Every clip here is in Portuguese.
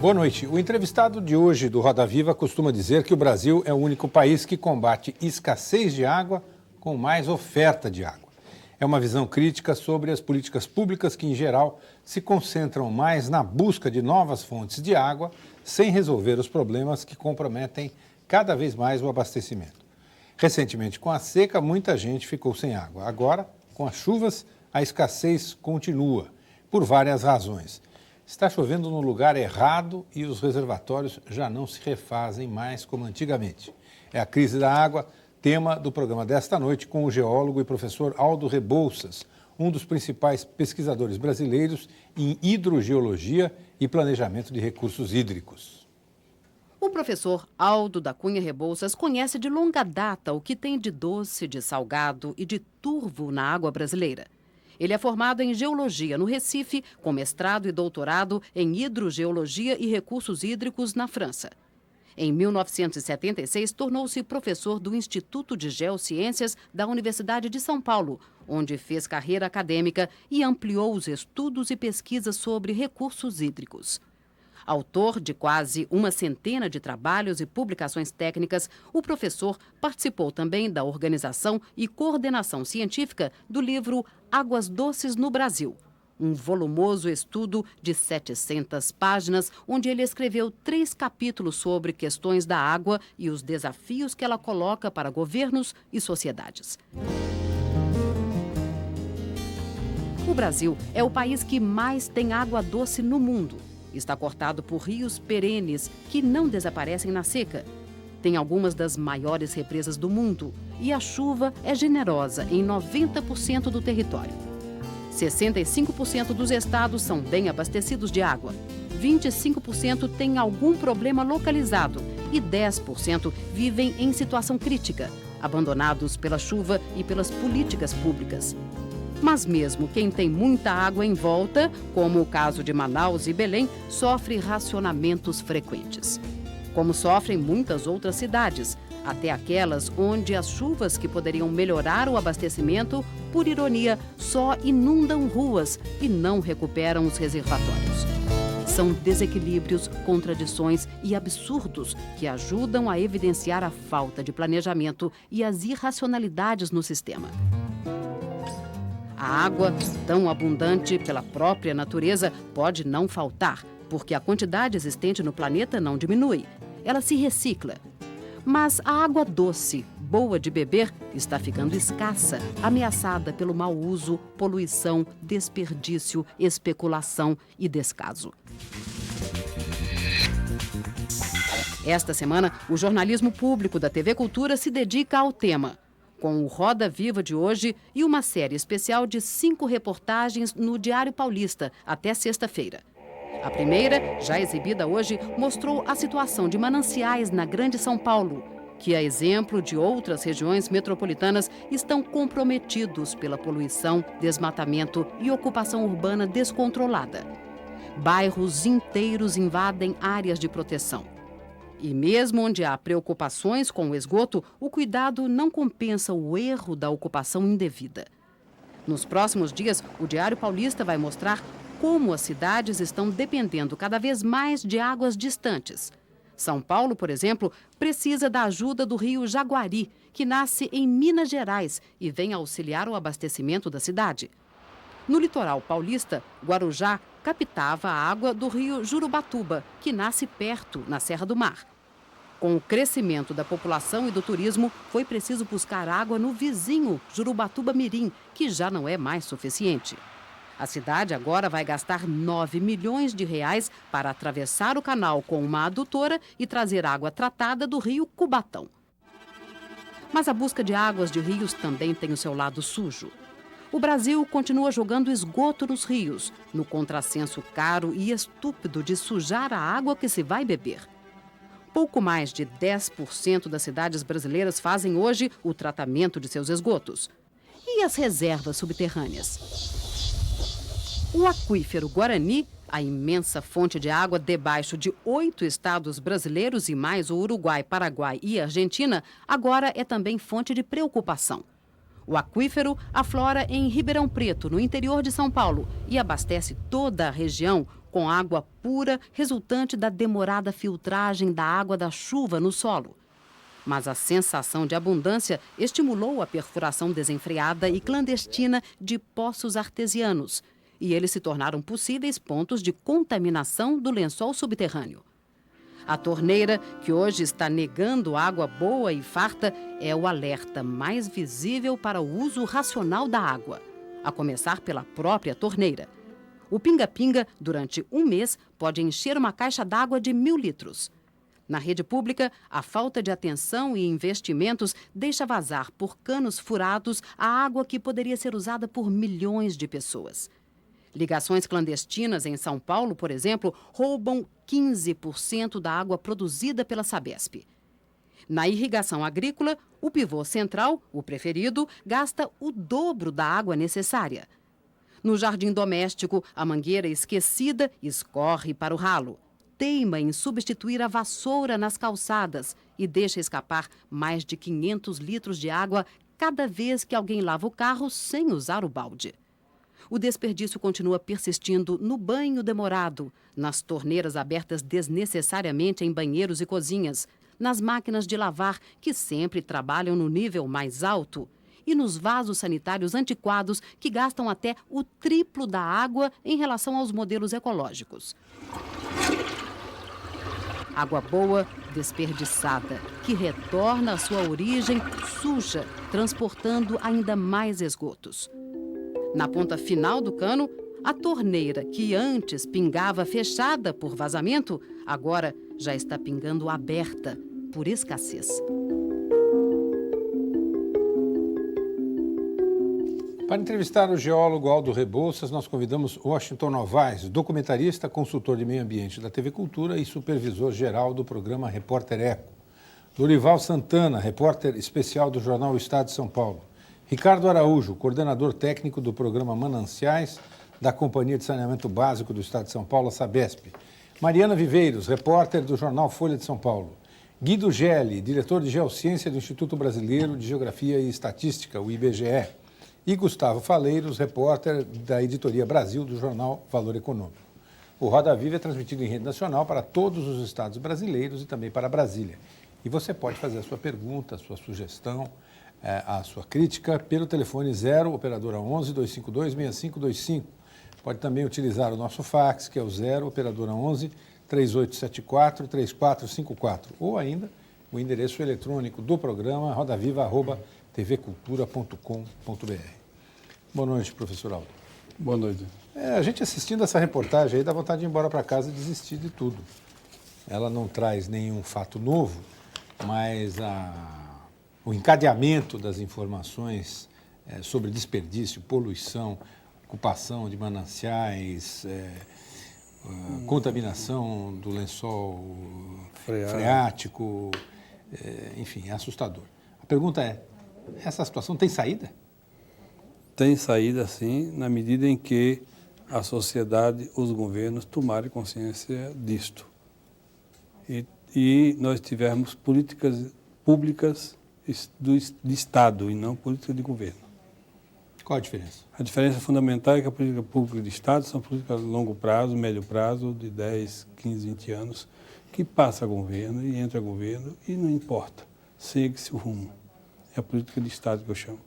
Boa noite. O entrevistado de hoje do Roda Viva costuma dizer que o Brasil é o único país que combate escassez de água com mais oferta de água. É uma visão crítica sobre as políticas públicas que, em geral, se concentram mais na busca de novas fontes de água, sem resolver os problemas que comprometem cada vez mais o abastecimento. Recentemente, com a seca, muita gente ficou sem água. Agora, com as chuvas, a escassez continua, por várias razões. Está chovendo no lugar errado e os reservatórios já não se refazem mais como antigamente. É a crise da água, tema do programa desta noite com o geólogo e professor Aldo Rebouças, um dos principais pesquisadores brasileiros em hidrogeologia e planejamento de recursos hídricos. O professor Aldo da Cunha Rebouças conhece de longa data o que tem de doce, de salgado e de turvo na água brasileira. Ele é formado em Geologia no Recife, com mestrado e doutorado em Hidrogeologia e Recursos Hídricos na França. Em 1976, tornou-se professor do Instituto de Geociências da Universidade de São Paulo, onde fez carreira acadêmica e ampliou os estudos e pesquisas sobre recursos hídricos. Autor de quase uma centena de trabalhos e publicações técnicas, o professor participou também da organização e coordenação científica do livro Águas Doces no Brasil, um volumoso estudo de 700 páginas, onde ele escreveu 3 capítulos sobre questões da água e os desafios que ela coloca para governos e sociedades. O Brasil é o país que mais tem água doce no mundo. Está cortado por rios perenes que não desaparecem na seca. Tem algumas das maiores represas do mundo e a chuva é generosa em 90% do território. 65% dos estados são bem abastecidos de água. 25% têm algum problema localizado e 10% vivem em situação crítica, abandonados pela chuva e pelas políticas públicas. Mas mesmo quem tem muita água em volta, como o caso de Manaus e Belém, sofre racionamentos frequentes. Como sofrem muitas outras cidades, até aquelas onde as chuvas que poderiam melhorar o abastecimento, por ironia, só inundam ruas e não recuperam os reservatórios. São desequilíbrios, contradições e absurdos que ajudam a evidenciar a falta de planejamento e as irracionalidades no sistema. A água, tão abundante pela própria natureza, pode não faltar, porque a quantidade existente no planeta não diminui. Ela se recicla. Mas a água doce, boa de beber, está ficando escassa, ameaçada pelo mau uso, poluição, desperdício, especulação e descaso. Esta semana, o jornalismo público da TV Cultura se dedica ao tema, com o Roda Viva de hoje e uma série especial de 5 reportagens no Diário Paulista, até sexta-feira. A primeira, já exibida hoje, mostrou a situação de mananciais na Grande São Paulo, que, a exemplo de outras regiões metropolitanas, estão comprometidos pela poluição, desmatamento e ocupação urbana descontrolada. Bairros inteiros invadem áreas de proteção. E mesmo onde há preocupações com o esgoto, o cuidado não compensa o erro da ocupação indevida. Nos próximos dias, o Diário Paulista vai mostrar como as cidades estão dependendo cada vez mais de águas distantes. São Paulo, por exemplo, precisa da ajuda do rio Jaguari, que nasce em Minas Gerais e vem auxiliar o abastecimento da cidade. No litoral paulista, Guarujá captava a água do rio Jurubatuba, que nasce perto, na Serra do Mar. Com o crescimento da população e do turismo, foi preciso buscar água no vizinho Jurubatuba Mirim, que já não é mais suficiente. A cidade agora vai gastar 9 milhões de reais para atravessar o canal com uma adutora e trazer água tratada do rio Cubatão. Mas a busca de águas de rios também tem o seu lado sujo. O Brasil continua jogando esgoto nos rios, no contrassenso caro e estúpido de sujar a água que se vai beber. Pouco mais de 10% das cidades brasileiras fazem hoje o tratamento de seus esgotos. E as reservas subterrâneas? O aquífero Guarani, a imensa fonte de água debaixo de 8 estados brasileiros e mais o Uruguai, Paraguai e Argentina, agora é também fonte de preocupação. O aquífero aflora em Ribeirão Preto, no interior de São Paulo, e abastece toda a região com água pura resultante da demorada filtragem da água da chuva no solo. Mas a sensação de abundância estimulou a perfuração desenfreada e clandestina de poços artesianos, e eles se tornaram possíveis pontos de contaminação do lençol subterrâneo. A torneira, que hoje está negando água boa e farta, é o alerta mais visível para o uso racional da água, a começar pela própria torneira. O pinga-pinga, durante um mês, pode encher uma caixa d'água de 1.000 litros. Na rede pública, a falta de atenção e investimentos deixa vazar por canos furados a água que poderia ser usada por milhões de pessoas. Ligações clandestinas em São Paulo, por exemplo, roubam 15% da água produzida pela Sabesp. Na irrigação agrícola, o pivô central, o preferido, gasta o dobro da água necessária. No jardim doméstico, a mangueira esquecida escorre para o ralo. Teima em substituir a vassoura nas calçadas e deixa escapar mais de 500 litros de água cada vez que alguém lava o carro sem usar o balde. O desperdício continua persistindo no banho demorado, nas torneiras abertas desnecessariamente em banheiros e cozinhas, nas máquinas de lavar que sempre trabalham no nível mais alto e nos vasos sanitários antiquados que gastam até o triplo da água em relação aos modelos ecológicos. Água boa, desperdiçada, que retorna à sua origem suja, transportando ainda mais esgotos. Na ponta final do cano, a torneira, que antes pingava fechada por vazamento, agora já está pingando aberta por escassez. Para entrevistar o geólogo Aldo Rebouças, nós convidamos Washington Novaes, documentarista, consultor de meio ambiente da TV Cultura e supervisor-geral do programa Repórter Eco. Dorival Santana, repórter especial do jornal O Estado de São Paulo. Ricardo Araújo, coordenador técnico do programa Mananciais da Companhia de Saneamento Básico do Estado de São Paulo, a Sabesp. Mariana Viveiros, repórter do jornal Folha de São Paulo. Guido Gelli, diretor de Geociência do Instituto Brasileiro de Geografia e Estatística, o IBGE. E Gustavo Faleiros, repórter da Editoria Brasil do jornal Valor Econômico. O Roda Viva é transmitido em rede nacional para todos os estados brasileiros e também para Brasília. E você pode fazer a sua pergunta, a sua sugestão, a sua crítica pelo telefone 0, operadora 11 252 6525. Pode também utilizar o nosso fax, que é o 0, operadora 11 3874 3454. Ou ainda o endereço eletrônico do programa rodaviva@tvcultura.com.br. Boa noite, professor Aldo. Boa noite. A gente assistindo essa reportagem aí dá vontade de ir embora para casa e desistir de tudo. Ela não traz nenhum fato novo, mas o encadeamento das informações sobre desperdício, poluição, ocupação de mananciais, contaminação do lençol freático, enfim, é assustador. A pergunta é, essa situação tem saída? Tem saída, sim, na medida em que a sociedade, os governos tomarem consciência disto. E nós tivermos políticas públicas de Estado e não política de governo. Qual a diferença? A diferença fundamental é que a política pública de Estado são políticas a longo prazo, médio prazo, de 10, 15, 20 anos, que passa governo e entra governo e não importa, segue-se o rumo. É a política de Estado que eu chamo.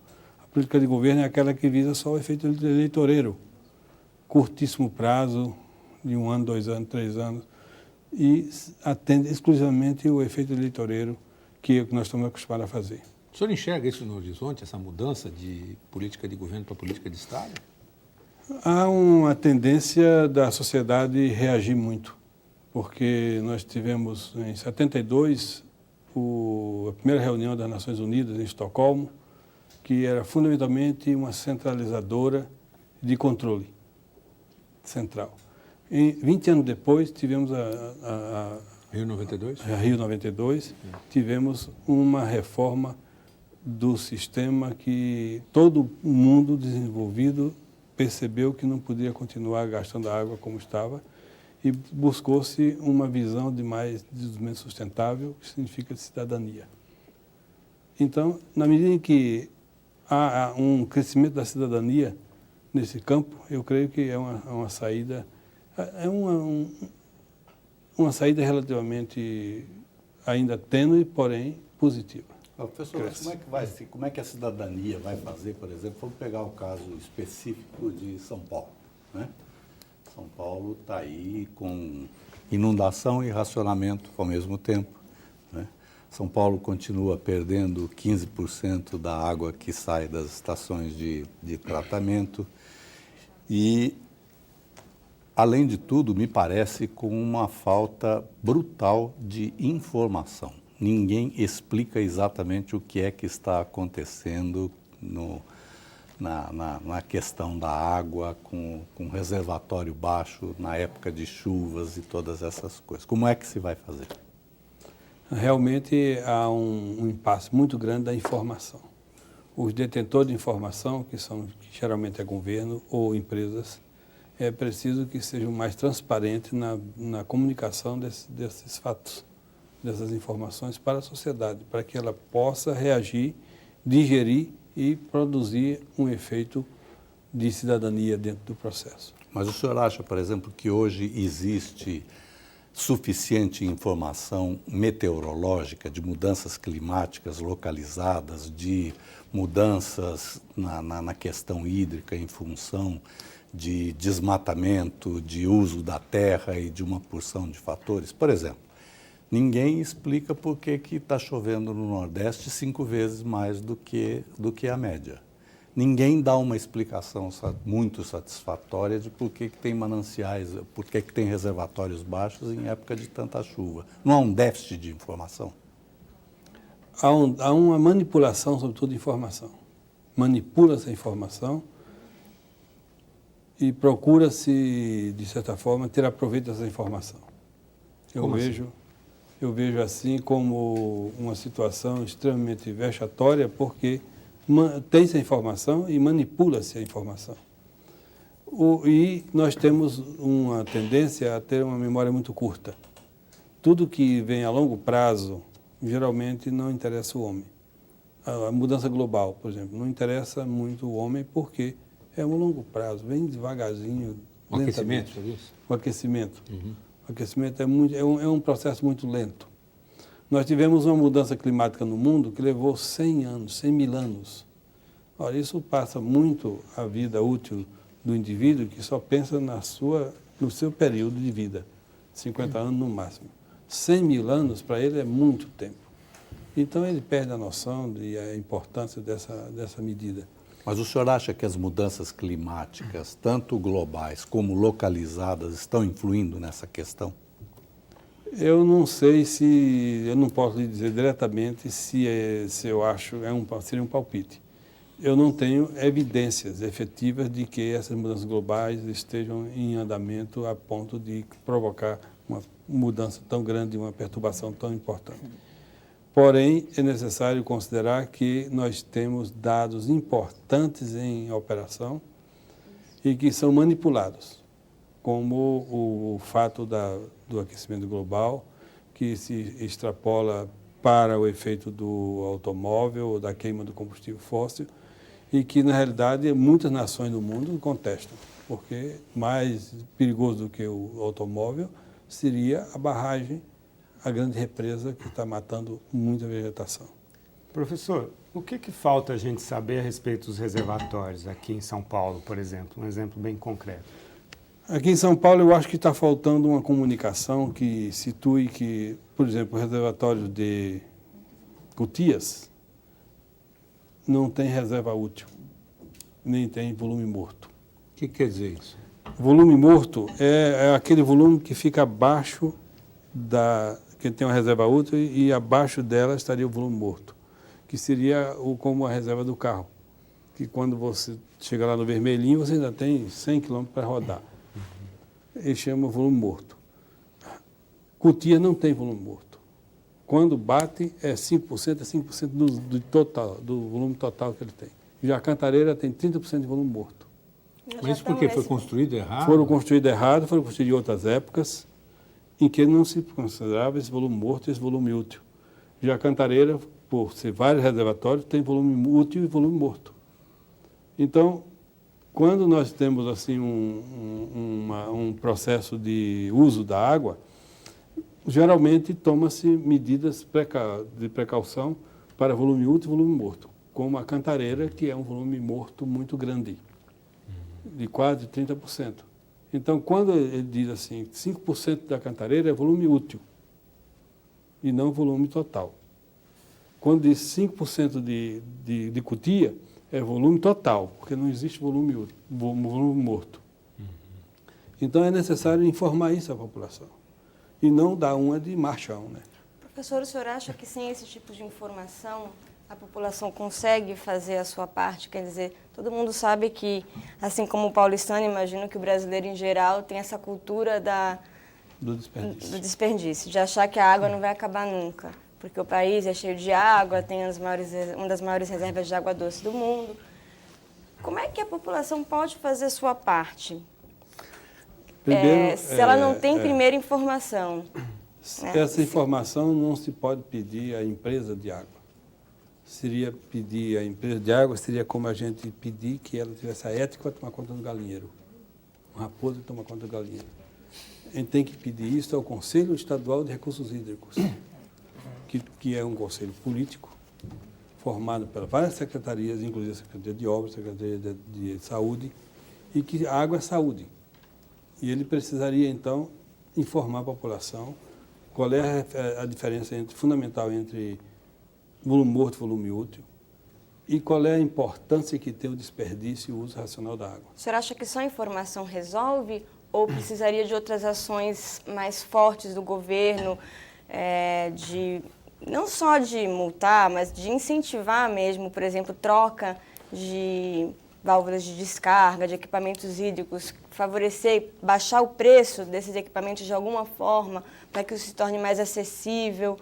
A política de governo é aquela que visa só o efeito eleitoreiro, curtíssimo prazo, de 1 ano, 2 anos, 3 anos, e atende exclusivamente o efeito eleitoreiro que é o que nós estamos acostumados a fazer. O senhor enxerga isso no horizonte, essa mudança de política de governo para política de Estado? Há uma tendência da sociedade reagir muito, porque nós tivemos em 72 a primeira reunião das Nações Unidas em Estocolmo, que era fundamentalmente uma centralizadora de controle central. 20 anos depois, tivemos a Rio 92? A Rio 92, tivemos uma reforma do sistema que todo o mundo desenvolvido percebeu que não podia continuar gastando a água como estava e buscou-se uma visão de mais desenvolvimento sustentável, que significa cidadania. Então, na medida em que há um crescimento da cidadania nesse campo, eu creio que é uma saída É uma saída relativamente ainda tênue, porém positiva. Professor, como é que a cidadania vai fazer, por exemplo, vamos pegar o caso específico de São Paulo, né? São Paulo está aí com inundação e racionamento ao mesmo tempo, né? São Paulo continua perdendo 15% da água que sai das estações de tratamento e, além de tudo, me parece com uma falta brutal de informação. Ninguém explica exatamente o que é que está acontecendo na questão da água, com reservatório baixo na época de chuvas e todas essas coisas. Como é que se vai fazer? Realmente há um impasse muito grande da informação. Os detentores de informação, que geralmente é governo ou empresas, é preciso que sejam mais transparentes na comunicação desses fatos, dessas informações para a sociedade, para que ela possa reagir, digerir e produzir um efeito de cidadania dentro do processo. Mas o senhor acha, por exemplo, que hoje existe suficiente informação meteorológica de mudanças climáticas localizadas, de mudanças na questão hídrica em função de desmatamento, de uso da terra e de uma porção de fatores? Por exemplo, ninguém explica por que está chovendo no Nordeste 5 vezes mais do que a média. Ninguém dá uma explicação muito satisfatória de por que tem mananciais, por que tem reservatórios baixos em época de tanta chuva. Não há um déficit de informação? Há uma manipulação, sobretudo, de informação. Manipula-se a informação e procura-se, de certa forma, ter aproveito dessa informação. Eu vejo assim como uma situação extremamente vexatória, porque tem-se a informação e manipula-se a informação. E nós temos uma tendência a ter uma memória muito curta. Tudo que vem a longo prazo, geralmente não interessa o homem. A mudança global, por exemplo, não interessa muito o homem porque é um longo prazo, vem devagarzinho. O aquecimento, é isso? O aquecimento. Uhum. O aquecimento é um processo muito lento. Nós tivemos uma mudança climática no mundo que levou 100 anos, 100 mil anos. Olha, isso passa muito a vida útil do indivíduo que só pensa no seu período de vida, 50 anos no máximo. 100 mil anos, para ele, é muito tempo. Então, ele perde a noção da importância dessa medida. Mas o senhor acha que as mudanças climáticas, tanto globais como localizadas, estão influindo nessa questão? Eu não sei eu não posso lhe dizer diretamente se eu acho, seria um palpite. Eu não tenho evidências efetivas de que essas mudanças globais estejam em andamento a ponto de provocar uma mudança tão grande, uma perturbação tão importante. Porém, é necessário considerar que nós temos dados importantes em operação e que são manipulados, como o fato do aquecimento global, que se extrapola para o efeito do automóvel ou da queima do combustível fóssil, e que, na realidade, muitas nações do mundo contestam, porque mais perigoso do que o automóvel seria a barragem, a grande represa que está matando muita vegetação. Professor, o que falta a gente saber a respeito dos reservatórios aqui em São Paulo, por exemplo? Um exemplo bem concreto. Aqui em São Paulo, eu acho que está faltando uma comunicação que situe que, por exemplo, o reservatório de Cutias não tem reserva útil, nem tem volume morto. O que quer dizer isso? Volume morto é aquele volume que fica abaixo que tem uma reserva útil e abaixo dela estaria o volume morto, que seria como a reserva do carro, que quando você chega lá no vermelhinho, você ainda tem 100 km para rodar. Ele chama volume morto. Cotia não tem volume morto. Quando bate, é 5% do volume total que ele tem. Já a Cantareira tem 30% de volume morto. Mas isso porque foi construído errado? Foram construídos em outras épocas, em que não se considerava esse volume morto e esse volume útil. Já a Cantareira, por ser vários reservatórios, tem volume útil e volume morto. Então, Quando nós temos assim um processo de uso da água, geralmente toma-se medidas de precaução para volume útil e volume morto, como a cantareira, que é um volume morto muito grande, de quase 30%. Então, quando ele diz assim, 5% da cantareira é volume útil e não volume total. Quando diz 5% de cutia, é volume total, porque não existe volume útil, volume morto. Então, é necessário informar isso à população e não dar uma de machão, né? Professor, o senhor acha que sem esse tipo de informação a população consegue fazer a sua parte? Quer dizer, todo mundo sabe que, assim como o paulistano, imagino que o brasileiro em geral tem essa cultura Do desperdício. do desperdício, de achar que a água não vai acabar nunca, porque o país é cheio de água, tem uma das maiores reservas de água doce do mundo. Como é que a população pode fazer a sua parte? Primeiro, se ela não tem primeira informação. Né? Essa informação não se pode pedir à empresa de água. Seria pedir à empresa de água, seria como a gente pedir que ela tivesse a ética para tomar conta do galinheiro. Um raposo toma conta do galinheiro. A gente tem que pedir isso ao Conselho Estadual de Recursos Hídricos, que é um conselho político, formado por várias secretarias, inclusive a Secretaria de Obras, a Secretaria de Saúde, e que a água é saúde. E ele precisaria, então, informar a população qual é a diferença fundamental entre volume morto e volume útil e qual é a importância que tem o desperdício e o uso racional da água. O senhor acha que só a informação resolve ou precisaria de outras ações mais fortes do governo, não só de multar, mas de incentivar mesmo, por exemplo, troca de válvulas de descarga, de equipamentos hídricos, favorecer, baixar o preço desses equipamentos de alguma forma, para que isso se torne mais acessível,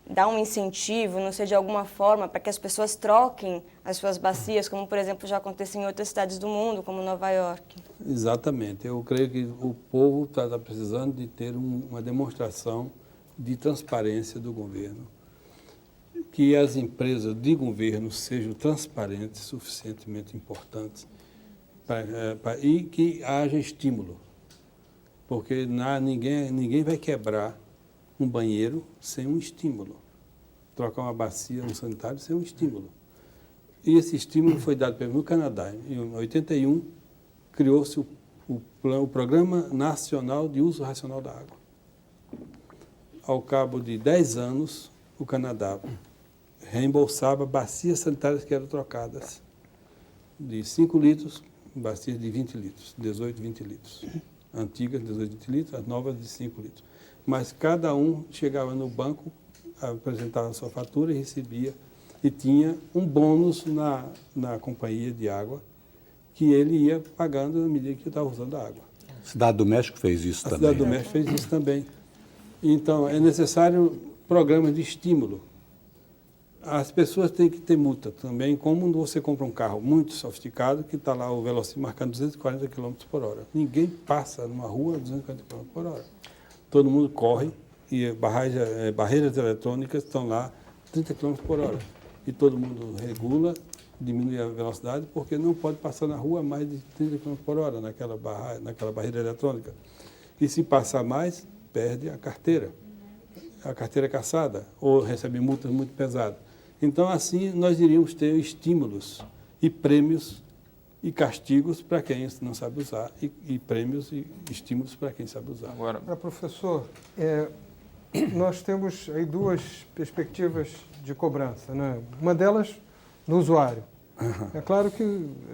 dar um incentivo, não sei, de alguma forma, para que as pessoas troquem as suas bacias, como, por exemplo, já acontece em outras cidades do mundo, como Nova York. Exatamente. Eu creio que o povo está precisando de ter uma demonstração de transparência do governo, que as empresas de governo sejam transparentes, suficientemente importantes, e que haja estímulo. Porque ninguém vai quebrar um banheiro sem um estímulo. Trocar uma bacia no sanitário sem um estímulo. E esse estímulo foi dado pelo Canadá. Em 81, criou-se o Programa Nacional de Uso Racional da Água. Ao cabo de 10 anos, o Canadá reembolsava bacias sanitárias que eram trocadas de 5 litros, bacias de 20 litros, 18, 20 litros. Antigas, 18, 20 litros, as novas de 5 litros. Mas cada um chegava no banco, apresentava a sua fatura e recebia, e tinha um bônus na companhia de água, que ele ia pagando na medida que estava usando a água. A Cidade do México fez isso também. A Cidade do México fez isso também. Então, é necessário programas de estímulo. As pessoas têm que ter multa também, como você compra um carro muito sofisticado, que está lá o velocímetro marcando 240 km por hora. Ninguém passa numa rua a 240 km por hora. Todo mundo corre e barreiras eletrônicas estão lá 30 km por hora. E todo mundo regula, diminui a velocidade, porque não pode passar na rua mais de 30 km por hora naquela barreira eletrônica. E se passar mais, perde a carteira. A carteira é cassada ou recebe multas muito pesadas. Então, assim, nós iríamos ter estímulos e prêmios e castigos para quem não sabe usar e prêmios e estímulos para quem sabe usar. Agora, professor, nós temos aí duas perspectivas de cobrança, né? Uma delas no usuário. É claro que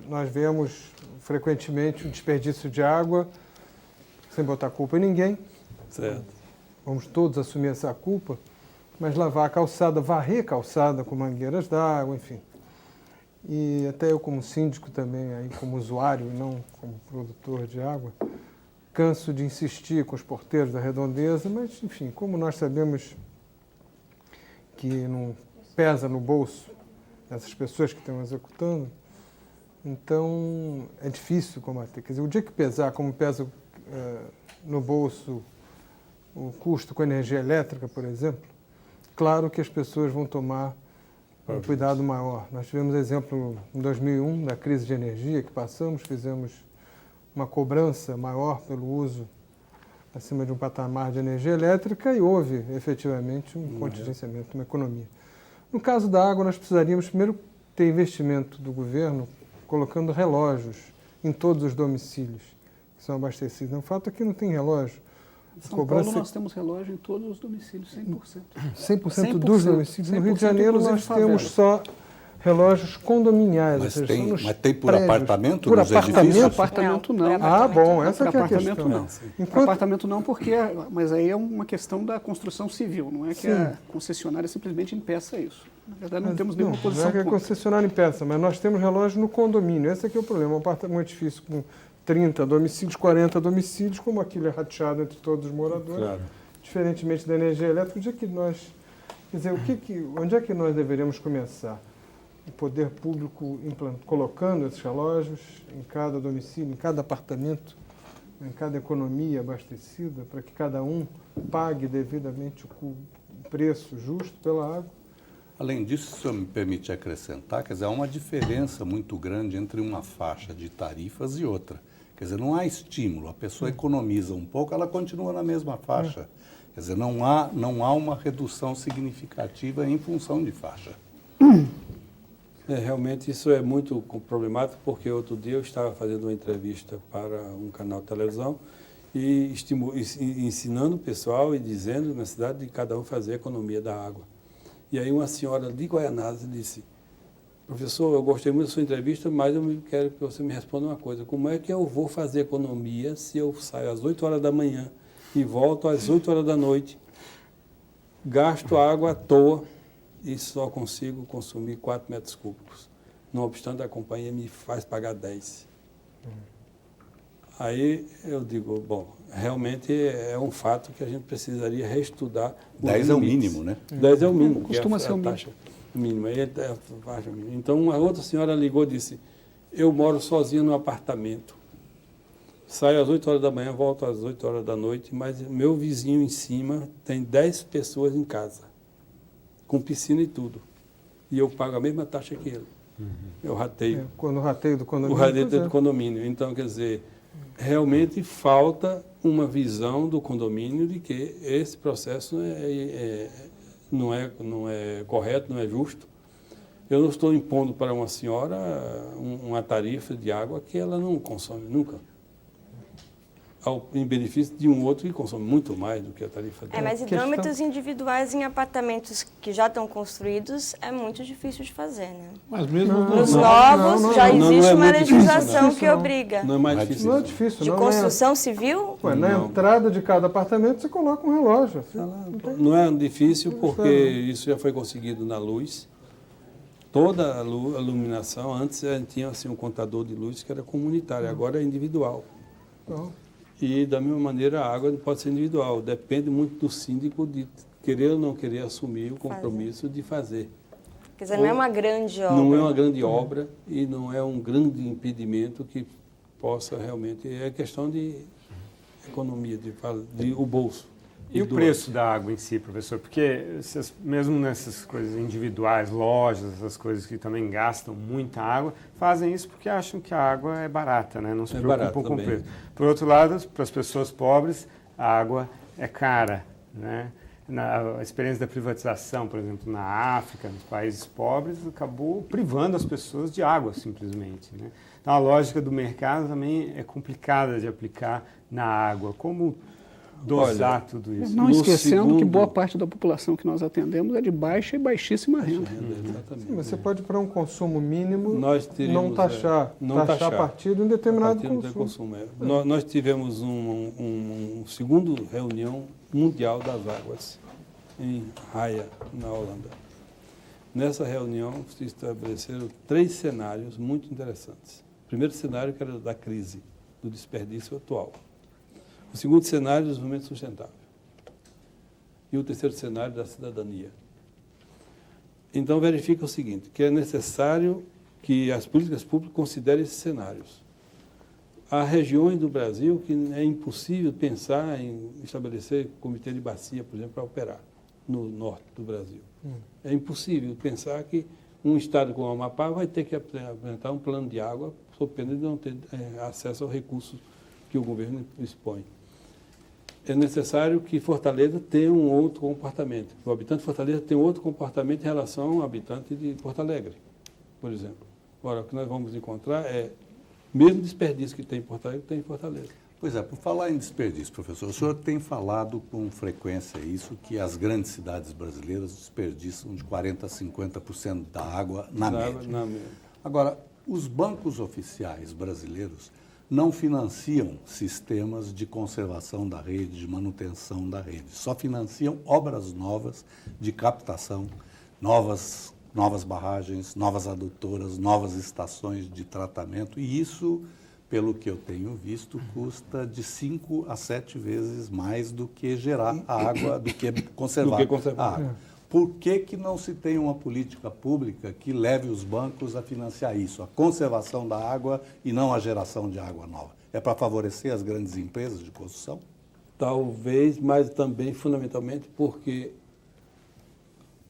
nós vemos frequentemente o desperdício de água sem botar culpa em ninguém. Certo. Vamos todos assumir essa culpa, mas lavar a calçada, varrer a calçada com mangueiras d'água, enfim. E até eu como síndico também, aí como usuário e não como produtor de água, canso de insistir com os porteiros da redondeza, mas, enfim, como nós sabemos que não pesa no bolso dessas pessoas que estão executando, então é difícil combater. Quer dizer, o dia que pesar, como pesa no bolso o custo com energia elétrica, por exemplo, claro que as pessoas vão tomar um cuidado maior. Nós tivemos exemplo em 2001 da crise de energia que passamos, fizemos uma cobrança maior pelo uso acima de um patamar de energia elétrica e houve efetivamente um contingenciamento, uma economia. No caso da água, nós precisaríamos primeiro ter investimento do governo colocando relógios em todos os domicílios que são abastecidos. O fato é que não tem relógio. Em São Paulo nós temos relógio em todos os domicílios, 100%. 100% dos domicílios. No Rio de Janeiro nós temos só relógios condominiais. Mas tem por prédios. apartamento por nos apartamento? edifícios? Apartamento não. Ah, bom, essa Para que é a apartamento questão. não. Para apartamento não, porque mas aí é uma questão da construção civil, não é que a concessionária simplesmente impeça isso. Na verdade, não temos nenhuma posição Não é que a contra. concessionária impeça, mas nós temos relógio no condomínio. Esse aqui é o problema. Um edifício com 30 domicílios, 40 domicílios, como aquilo é rateado entre todos os moradores. Claro. Diferentemente da energia elétrica, onde é que nós, quer dizer, onde é que nós deveríamos começar? O poder público colocando esses relógios em cada domicílio, em cada apartamento, em cada economia abastecida, para que cada um pague devidamente o preço justo pela água. Além disso, se o senhor me permite acrescentar, quer dizer, há uma diferença muito grande entre uma faixa de tarifas e outra. Quer dizer, não há estímulo, a pessoa economiza um pouco, ela continua na mesma faixa. Quer dizer, não há uma redução significativa em função de faixa. Realmente isso é muito problemático, porque outro dia eu estava fazendo uma entrevista para um canal de televisão e ensinando o pessoal e dizendo na cidade de cada um fazer a economia da água. E aí uma senhora de Guaianazes disse: professor, eu gostei muito da sua entrevista, mas eu quero que você me responda uma coisa. Como é que eu vou fazer economia se eu saio às 8 horas da manhã e volto às 8 horas da noite, gasto água à toa e só consigo consumir 4 metros cúbicos? Não obstante, a companhia me faz pagar 10. Aí eu digo, bom, realmente é um fato que a gente precisaria reestudar. 10 é o mínimo, né? 10 é o mínimo. Costuma ser o mínimo. Taxa mínima. Então, uma outra senhora ligou e disse: eu moro sozinha no apartamento. Saio às 8 horas da manhã, volto às 8 horas da noite, mas meu vizinho em cima tem 10 pessoas em casa, com piscina e tudo. E eu pago a mesma taxa que ele. Eu rateio. Quando o rateio do condomínio. O rateio do condomínio. Então, quer dizer, realmente falta uma visão do condomínio de que esse processo não é correto, não é justo. Eu não estou impondo para uma senhora uma tarifa de água que ela não consome nunca, em benefício de um outro que consome muito mais do que a tarifa dela. Mas hidrômetros individuais em apartamentos que já estão construídos é muito difícil de fazer, né? Mas mesmo Nos novos já existe uma legislação que não. obriga. Não é mais difícil. Não é difícil, De não. construção civil? Na entrada de cada apartamento você coloca um relógio. Não é difícil porque isso já foi conseguido na luz. Toda a iluminação, antes tinha assim, um contador de luz que era comunitário, agora é individual. Não. E, da mesma maneira, a água pode ser individual. Depende muito do síndico de querer ou não querer assumir o compromisso de fazer. Quer dizer, não é uma grande obra. Não é uma grande obra e não é um grande impedimento que possa realmente... É questão de economia, de o bolso. E o preço da água em si, professor? Porque mesmo nessas coisas individuais, lojas, essas coisas que também gastam muita água, fazem isso porque acham que a água é barata, né? Não se preocupam com o preço. Por outro lado, para as pessoas pobres, a água é cara, né? A experiência da privatização, por exemplo, na África, nos países pobres, acabou privando as pessoas de água, simplesmente, né? Então, a lógica do mercado também é complicada de aplicar na água. Como dosar tudo isso? Não esquecendo que boa parte da população que nós atendemos é de baixa e baixíssima renda. Sim, você pode, para um consumo mínimo, não taxar a partir de um determinado consumo. Nós tivemos uma segunda reunião mundial das águas em Haia, na Holanda. Nessa reunião se estabeleceram 3 cenários muito interessantes. O primeiro cenário que era da crise, do desperdício atual. O segundo cenário, do desenvolvimento sustentável. E o terceiro cenário, da cidadania. Então, verifica o seguinte, que é necessário que as políticas públicas considerem esses cenários. Há regiões do Brasil que é impossível pensar em estabelecer comitê de bacia, por exemplo, para operar. no norte do Brasil. É impossível pensar que um estado como o Amapá vai ter que apresentar um plano de água sob pena de não ter acesso aos recursos que o governo dispõe. É necessário que Fortaleza tenha um outro comportamento. O habitante de Fortaleza tem outro comportamento em relação ao habitante de Porto Alegre, por exemplo. Agora, o que nós vamos encontrar é o mesmo desperdício que tem em Porto Alegre, tem em Fortaleza. Pois é, por falar em desperdício, professor, o senhor tem falado com frequência isso, que as grandes cidades brasileiras desperdiçam de 40% a 50% da água na média. Agora, os bancos oficiais brasileiros não financiam sistemas de conservação da rede, de manutenção da rede. Só financiam obras novas de captação, novas barragens, novas adutoras, novas estações de tratamento. E isso, pelo que eu tenho visto, custa de 5 a 7 vezes mais do que gerar a água, do que conservar a água. Por que não se tem uma política pública que leve os bancos a financiar isso, a conservação da água e não a geração de água nova? É para favorecer as grandes empresas de construção? Talvez, mas também, fundamentalmente, porque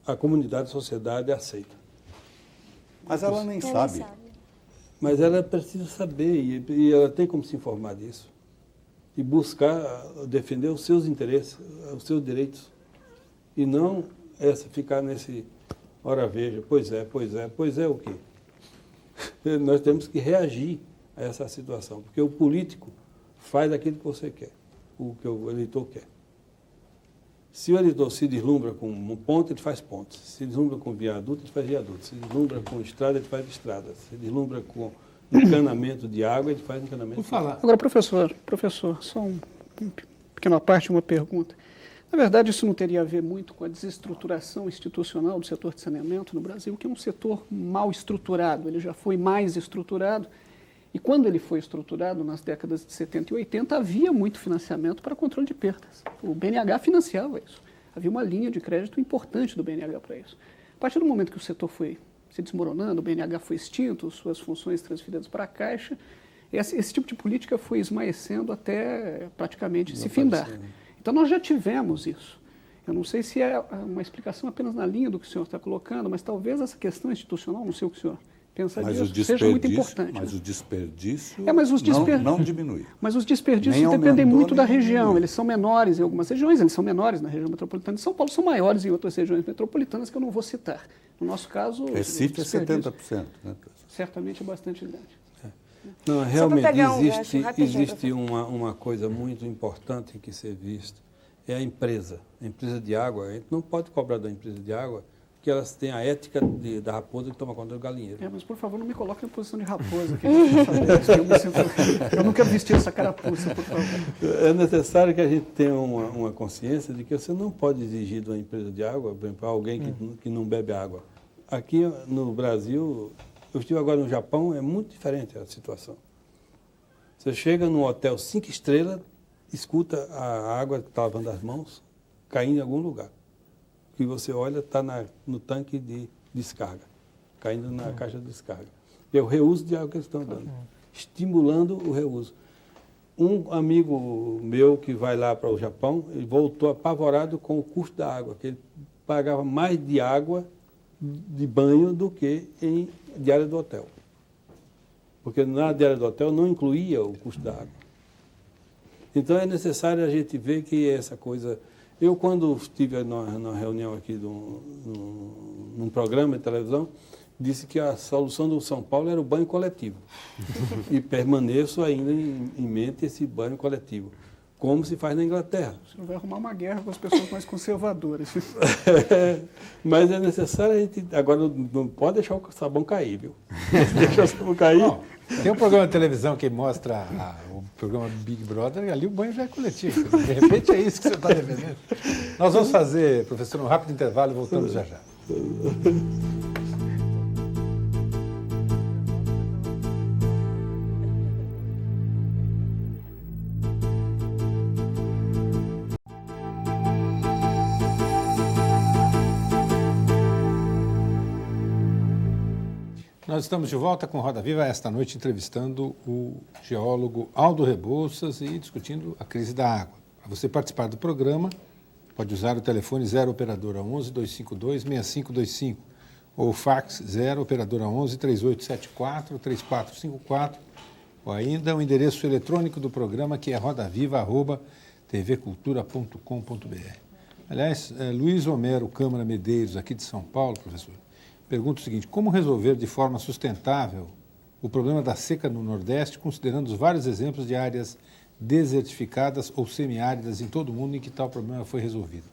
a comunidade, a sociedade aceita. Mas ela nem sabe. Mas ela precisa saber e ela tem como se informar disso e buscar defender os seus interesses, os seus direitos e não ficar nesse ora veja, pois é o quê? Nós temos que reagir a essa situação, porque o político faz aquilo que você quer, o que o eleitor quer. Se o eleitor se deslumbra com um ponto, ele faz pontos. Se deslumbra com viaduto, ele faz viaduto. Se deslumbra com estrada, ele faz estrada. Se deslumbra com encanamento de água, ele faz encanamento Por falar. de água. Agora, professor, só uma pequena parte, uma pergunta. Na verdade, isso não teria a ver muito com a desestruturação institucional do setor de saneamento no Brasil, que é um setor mal estruturado. Ele já foi mais estruturado. E quando ele foi estruturado, nas décadas de 70 e 80, havia muito financiamento para controle de perdas. O BNH financiava isso. Havia uma linha de crédito importante do BNH para isso. A partir do momento que o setor foi se desmoronando, o BNH foi extinto, suas funções transferidas para a Caixa, esse tipo de política foi esmaecendo até praticamente se findar. Então nós já tivemos isso. Eu não sei se é uma explicação apenas na linha do que o senhor está colocando, mas talvez essa questão institucional, não sei o que o senhor pensa disso, seja muito importante. Mas o desperdício não diminui. Mas os desperdícios dependem muito da região. Eles são menores em algumas regiões, eles são menores na região metropolitana de São Paulo, são maiores em outras regiões metropolitanas que eu não vou citar. No nosso caso, Recife é 70%. Né? Certamente é bastante grande. Não, realmente existe uma coisa muito importante que ser visto, é a empresa de água. A gente não pode cobrar da empresa de água que elas têm a ética da raposa que toma conta do galinheiro. Mas por favor, não me coloque na posição de raposa. Eu nunca vesti essa carapuça, por favor. É necessário que a gente tenha uma consciência de que você não pode exigir de uma empresa de água, por exemplo, alguém que não bebe água. Aqui no Brasil, eu estive agora no Japão, é muito diferente a situação. Você chega num hotel 5 estrelas, escuta a água que está lavando as mãos caindo em algum lugar. Que você olha, está no tanque de descarga, caindo na caixa de descarga. E é o reuso de água que eles estão dando, estimulando o reuso. Um amigo meu que vai lá para o Japão, ele voltou apavorado com o custo da água, que ele pagava mais de água de banho do que em diária do hotel. Porque na diária do hotel não incluía o custo da água. Então é necessário a gente ver que essa coisa... Eu, quando estive numa reunião aqui num programa de televisão, disse que a solução do São Paulo era o banho coletivo. E permaneço ainda em mente esse banho coletivo, como se faz na Inglaterra. Você não vai arrumar uma guerra com as pessoas mais conservadoras. Mas é necessário a gente... Agora, não pode deixar o sabão cair, viu? Deixa o sabão cair... Bom, tem um programa de televisão que mostra o programa Big Brother e ali o banho já é coletivo. De repente é isso que você está defendendo. Nós vamos fazer, professor, um rápido intervalo e voltamos já já. Nós estamos de volta com Roda Viva esta noite entrevistando o geólogo Aldo Rebouças e discutindo a crise da água. Para você participar do programa, Pode usar o telefone 0 operadora 11 252 6525 ou o fax 0 operadora 11 3874 3454 ou ainda o endereço eletrônico do programa, que é rodaviva@tvcultura.com.br. Aliás, Luiz Homero Câmara Medeiros, aqui de São Paulo, professor, pergunta o seguinte: como resolver de forma sustentável o problema da seca no Nordeste, considerando os vários exemplos de áreas desertificadas ou semiáridas em todo o mundo em que tal problema foi resolvido?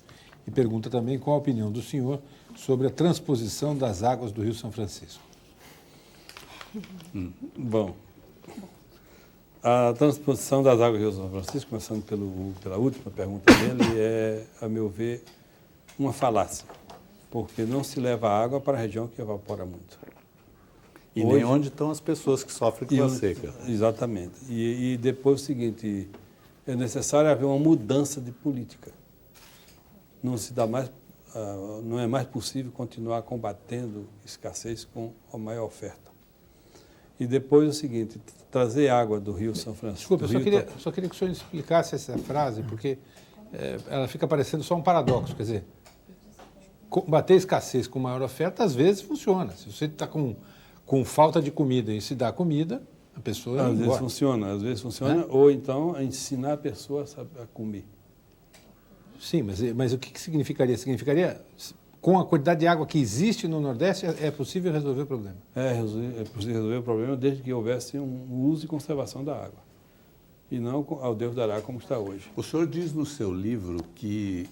E pergunta também qual a opinião do senhor sobre a transposição das águas do Rio São Francisco. Bom, a transposição das águas do Rio São Francisco, começando pela última pergunta dele, é, a meu ver, uma falácia, porque não se leva água para a região que evapora muito. E hoje, nem onde estão as pessoas que sofrem com a seca. Exatamente. E depois o seguinte, é necessário haver uma mudança de política. Não se dá mais, não é mais possível continuar combatendo escassez com a maior oferta. E depois o seguinte, trazer água do Rio São Francisco. Desculpa, eu só queria que o senhor explicasse essa frase, porque ela fica parecendo só um paradoxo. Quer dizer, combater a escassez com maior oferta, às vezes funciona. Se você está com falta de comida e se dá comida, a pessoa às vezes funciona, ou então ensinar a pessoa a comer. Sim, mas o que significaria? Significaria, com a quantidade de água que existe no Nordeste, é possível resolver o problema? É possível resolver o problema desde que houvesse um uso e conservação da água. E não ao Deus dará como está hoje. O senhor diz no seu livro que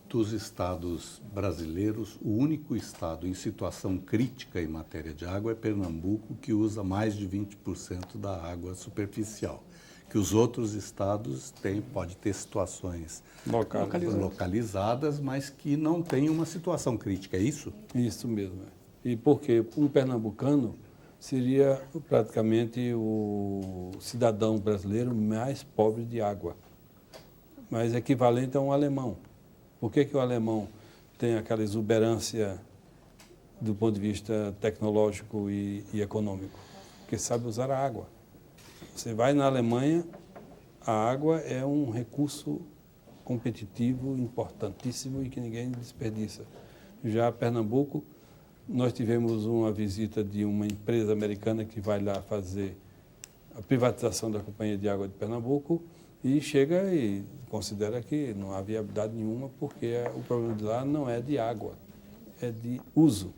dos estados brasileiros, o único estado em situação crítica em matéria de água é Pernambuco, que usa mais de 20% da água superficial. Que os outros estados podem ter situações localizadas, mas que não têm uma situação crítica, é isso? Isso mesmo. E porque um pernambucano seria praticamente o cidadão brasileiro mais pobre de água, mas equivalente a um alemão. Por que o alemão tem aquela exuberância do ponto de vista tecnológico e econômico? Porque sabe usar a água. Você vai na Alemanha, a água é um recurso competitivo, importantíssimo e que ninguém desperdiça. Já Pernambuco, nós tivemos uma visita de uma empresa americana que vai lá fazer a privatização da Companhia de Água de Pernambuco e chega e considera que não há viabilidade nenhuma porque o problema de lá não é de água, é de uso,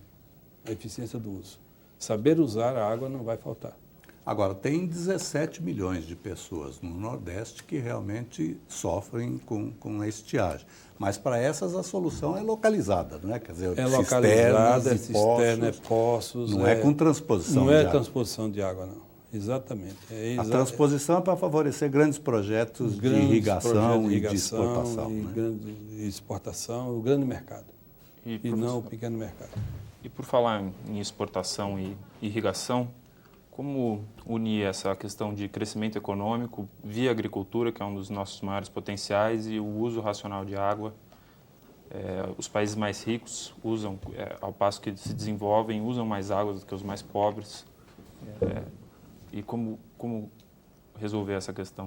a eficiência do uso. Saber usar a água não vai faltar. Agora, tem 17 milhões de pessoas no Nordeste que realmente sofrem com a estiagem. Mas para essas a solução é localizada, não é? Quer dizer, é localizada, cisterna, poços. Não é com transposição de água. Não é transposição de água, não. Exatamente. A transposição é para favorecer grandes projetos de irrigação e de exportação. E exportação, o grande mercado. E não o pequeno mercado. E por falar em exportação e irrigação, como unir essa questão de crescimento econômico via agricultura, que é um dos nossos maiores potenciais, e o uso racional de água? Os países mais ricos usam, ao passo que se desenvolvem, usam mais água do que os mais pobres. E como resolver essa questão?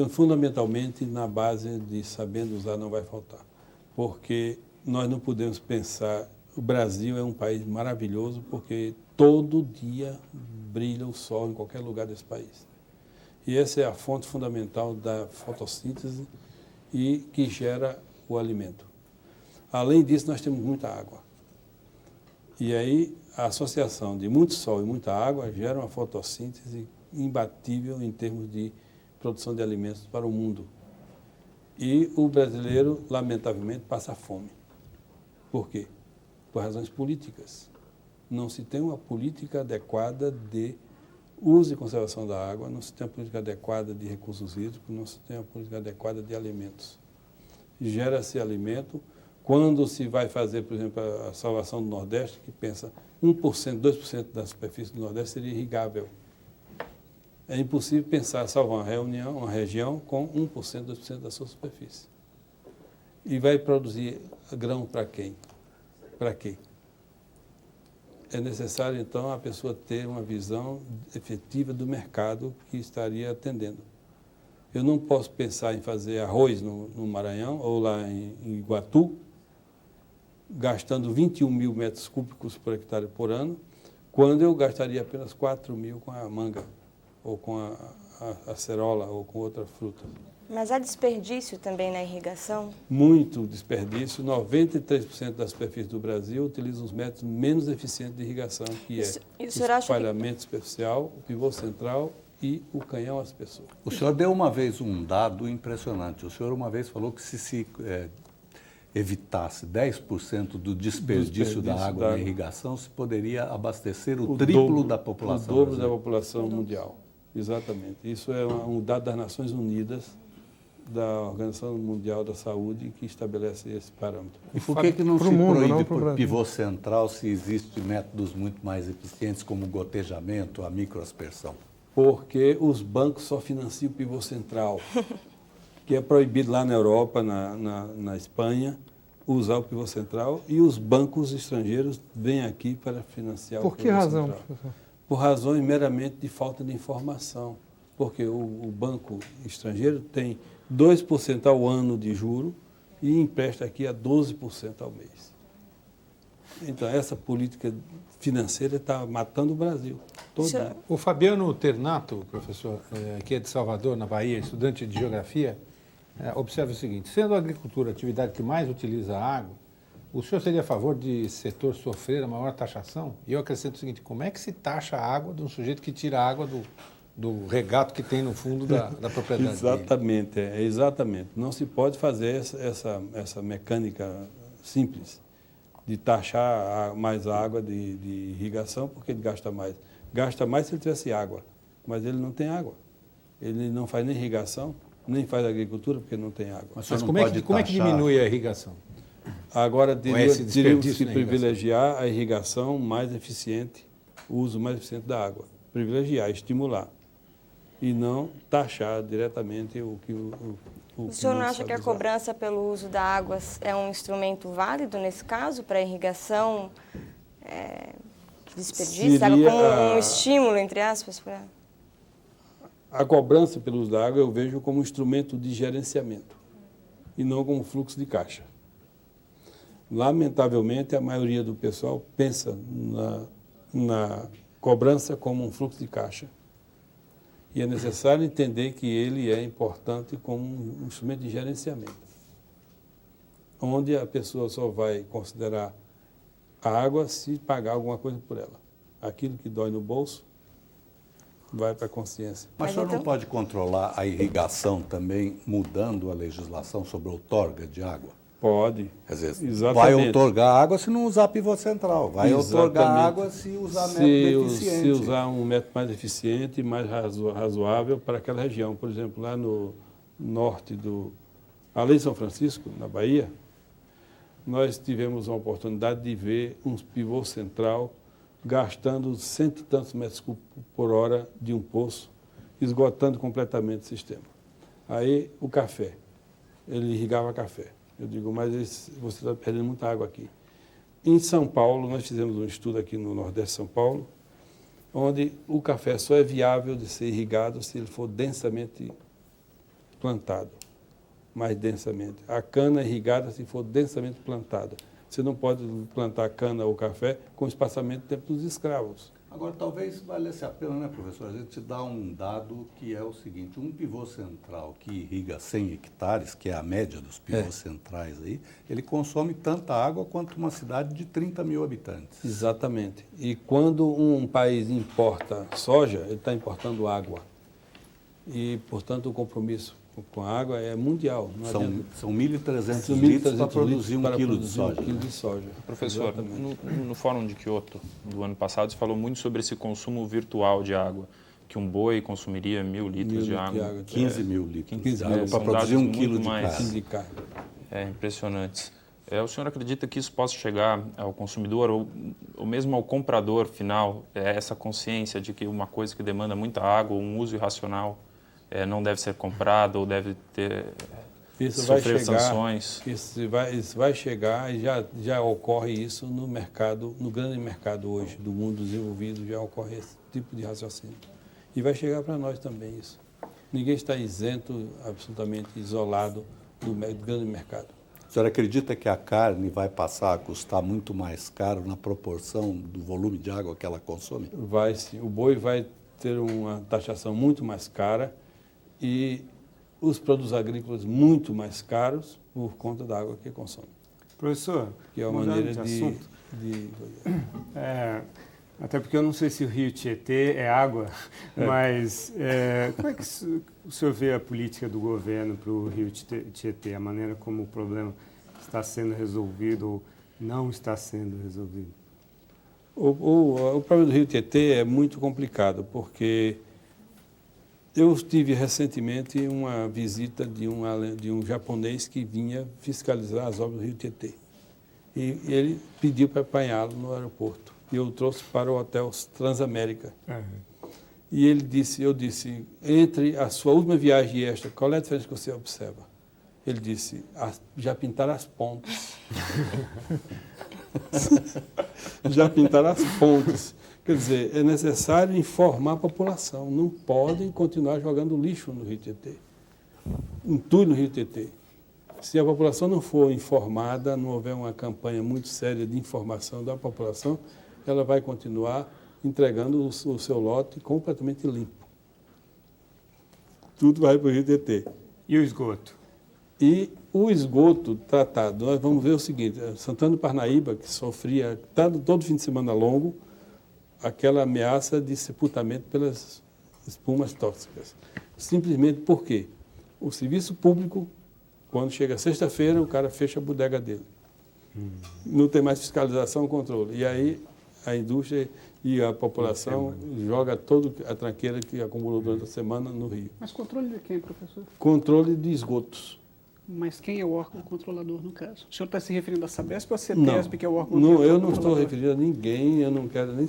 Fundamentalmente, na base de sabendo usar não vai faltar. Porque nós não podemos pensar... O Brasil é um país maravilhoso porque todo dia brilha o sol em qualquer lugar desse país. E essa é a fonte fundamental da fotossíntese e que gera o alimento. Além disso, nós temos muita água. E aí, a associação de muito sol e muita água gera uma fotossíntese imbatível em termos de produção de alimentos para o mundo. E o brasileiro, lamentavelmente, passa fome. Por quê? Por razões políticas. Não se tem uma política adequada de uso e conservação da água, não se tem uma política adequada de recursos hídricos, não se tem uma política adequada de alimentos. Gera-se alimento. Quando se vai fazer, por exemplo, a salvação do Nordeste, que pensa 1%, 2% da superfície do Nordeste seria irrigável. É impossível pensar salvar uma região com 1%, 2% da sua superfície. E vai produzir grão para quem? Para quê? É necessário, então, a pessoa ter uma visão efetiva do mercado que estaria atendendo. Eu não posso pensar em fazer arroz no Maranhão ou lá em Iguatu, gastando 21 mil metros cúbicos por hectare por ano, quando eu gastaria apenas 4 mil com a manga, ou com a acerola, ou com outra fruta. Mas há desperdício também na irrigação? Muito desperdício. 93% das superfícies do Brasil utilizam os métodos menos eficientes de irrigação, que é o espalhamento especial, o pivô central e o canhão às pessoas. O senhor deu uma vez um dado impressionante. O senhor uma vez falou que se evitasse 10% do desperdício da água na irrigação, se poderia abastecer o triplo da população. O dobro da população mundial. Exatamente. Isso é um dado das Nações Unidas, da Organização Mundial da Saúde, que estabelece esse parâmetro. E por que não se proíbe por pivô central se existem métodos muito mais eficientes, como o gotejamento, a microaspersão? Porque os bancos só financiam o pivô central, que é proibido lá na Europa, na Espanha, usar o pivô central, e os bancos estrangeiros vêm aqui para financiar o pivô central. Por que razão, professor? Por razões meramente de falta de informação. Porque o banco estrangeiro tem 2% ao ano de juro e empresta aqui a 12% ao mês. Então, essa política financeira está matando o Brasil. O Fabiano Ternato, professor, que é de Salvador, na Bahia, estudante de geografia, observa o seguinte: sendo a agricultura a atividade que mais utiliza água, o senhor seria a favor de esse setor sofrer a maior taxação? E eu acrescento o seguinte: como é que se taxa a água de um sujeito que tira a água do regato que tem no fundo da propriedade? Exatamente, exatamente. Não se pode fazer essa mecânica simples de taxar mais a água de irrigação, porque ele gasta mais. Gasta mais se ele tivesse água, mas ele não tem água. Ele não faz nem irrigação, nem faz agricultura, porque não tem água. Mas como é que diminui a irrigação? Agora, teria que se privilegiar a irrigação mais eficiente, o uso mais eficiente da água. Privilegiar, estimular. E não taxar diretamente o que o senhor não acha que a cobrança pelo uso da água é um instrumento válido nesse caso, para a irrigação, desperdício, água como um estímulo, entre aspas? A cobrança pelo uso da água eu vejo como um instrumento de gerenciamento e não como fluxo de caixa. Lamentavelmente, a maioria do pessoal pensa na cobrança como um fluxo de caixa. E é necessário entender que ele é importante como um instrumento de gerenciamento, onde a pessoa só vai considerar a água se pagar alguma coisa por ela. Aquilo que dói no bolso vai para a consciência. Mas o senhor não pode controlar a irrigação também mudando a legislação sobre a outorga de água? Pode. Quer dizer, exatamente. Vai outorgar água se não usar pivô central. Vai outorgar água se usar método eficiente. Se usar um método mais eficiente e mais razoável para aquela região. Por exemplo, lá no norte além de São Francisco, na Bahia, nós tivemos a oportunidade de ver um pivô central gastando 100 e tantos metros cúbicos por hora de um poço, esgotando completamente o sistema. Aí, o café. Ele irrigava café. Eu digo, mas você está perdendo muita água aqui. Em São Paulo, nós fizemos um estudo aqui no Nordeste de São Paulo, onde o café só é viável de ser irrigado se ele for densamente plantado, mais densamente. A cana é irrigada se for densamente plantada. Você não pode plantar cana ou café com espaçamento do tempo dos escravos. Agora, talvez valesse a pena, né, professor, a gente dar um dado que é o seguinte: um pivô central que irriga 100 hectares, que é a média dos pivôs centrais aí, ele consome tanta água quanto uma cidade de 30 mil habitantes. Exatamente. E quando um país importa soja, ele está importando água. E, portanto, o compromisso com a água é mundial. São 1.300 litros para produzir um quilo de soja. Professor, no Fórum de Kyoto do ano passado, você falou muito sobre esse consumo virtual de água, que um boi consumiria 1.000 litros de água. 15 mil litros 15 de água para produzir um quilo de carne. É impressionante. O senhor acredita que isso possa chegar ao consumidor ou mesmo ao comprador final, essa consciência de que uma coisa que demanda muita água, um uso irracional, não deve ser comprado ou deve sofrer sanções? Isso vai chegar e já ocorre isso no mercado, no grande mercado hoje do mundo desenvolvido, já ocorre esse tipo de raciocínio. E vai chegar para nós também isso. Ninguém está isento, absolutamente isolado do grande mercado. O senhor acredita que a carne vai passar a custar muito mais caro na proporção do volume de água que ela consome? Vai sim, o boi vai ter uma taxação muito mais cara e os produtos agrícolas muito mais caros por conta da água que consome. Professor, Que é uma mudando maneira de de assunto, até porque eu não sei se o Rio Tietê é água, mas como é que o senhor vê a política do governo para o Rio Tietê, a maneira como o problema está sendo resolvido ou não está sendo resolvido? O problema do Rio Tietê é muito complicado, porque eu tive recentemente uma visita de um japonês que vinha fiscalizar as obras do Rio Tietê. E ele pediu para apanhá-lo no aeroporto. E eu o trouxe para o Hotel Transamérica. E eu disse, entre a sua última viagem e esta, qual é a diferença que você observa? Ele disse, já pintaram as pontes. Já pintaram as pontes. Quer dizer, é necessário informar a população. Não podem continuar jogando lixo no Rio Tietê. Entulho no Rio Tietê. Se a população não for informada, não houver uma campanha muito séria de informação da população, ela vai continuar entregando o seu lote completamente limpo. Tudo vai para o Rio Tietê. E o esgoto? E o esgoto tratado, nós vamos ver o seguinte, Santana do Parnaíba, que sofria todo fim de semana longo, aquela ameaça de sepultamento pelas espumas tóxicas. Simplesmente porque o serviço público, quando chega sexta-feira, o cara fecha a bodega dele. Não tem mais fiscalização, controle. E aí a indústria e a população joga toda a tranqueira que acumulou durante a semana no rio. Mas controle de quem, professor? Controle de esgotos. Mas quem é o órgão controlador no caso? O senhor está se referindo à Sabesp ou à CETESB, que é o órgão controlador? Não, eu não estou referindo a ninguém, eu não quero nem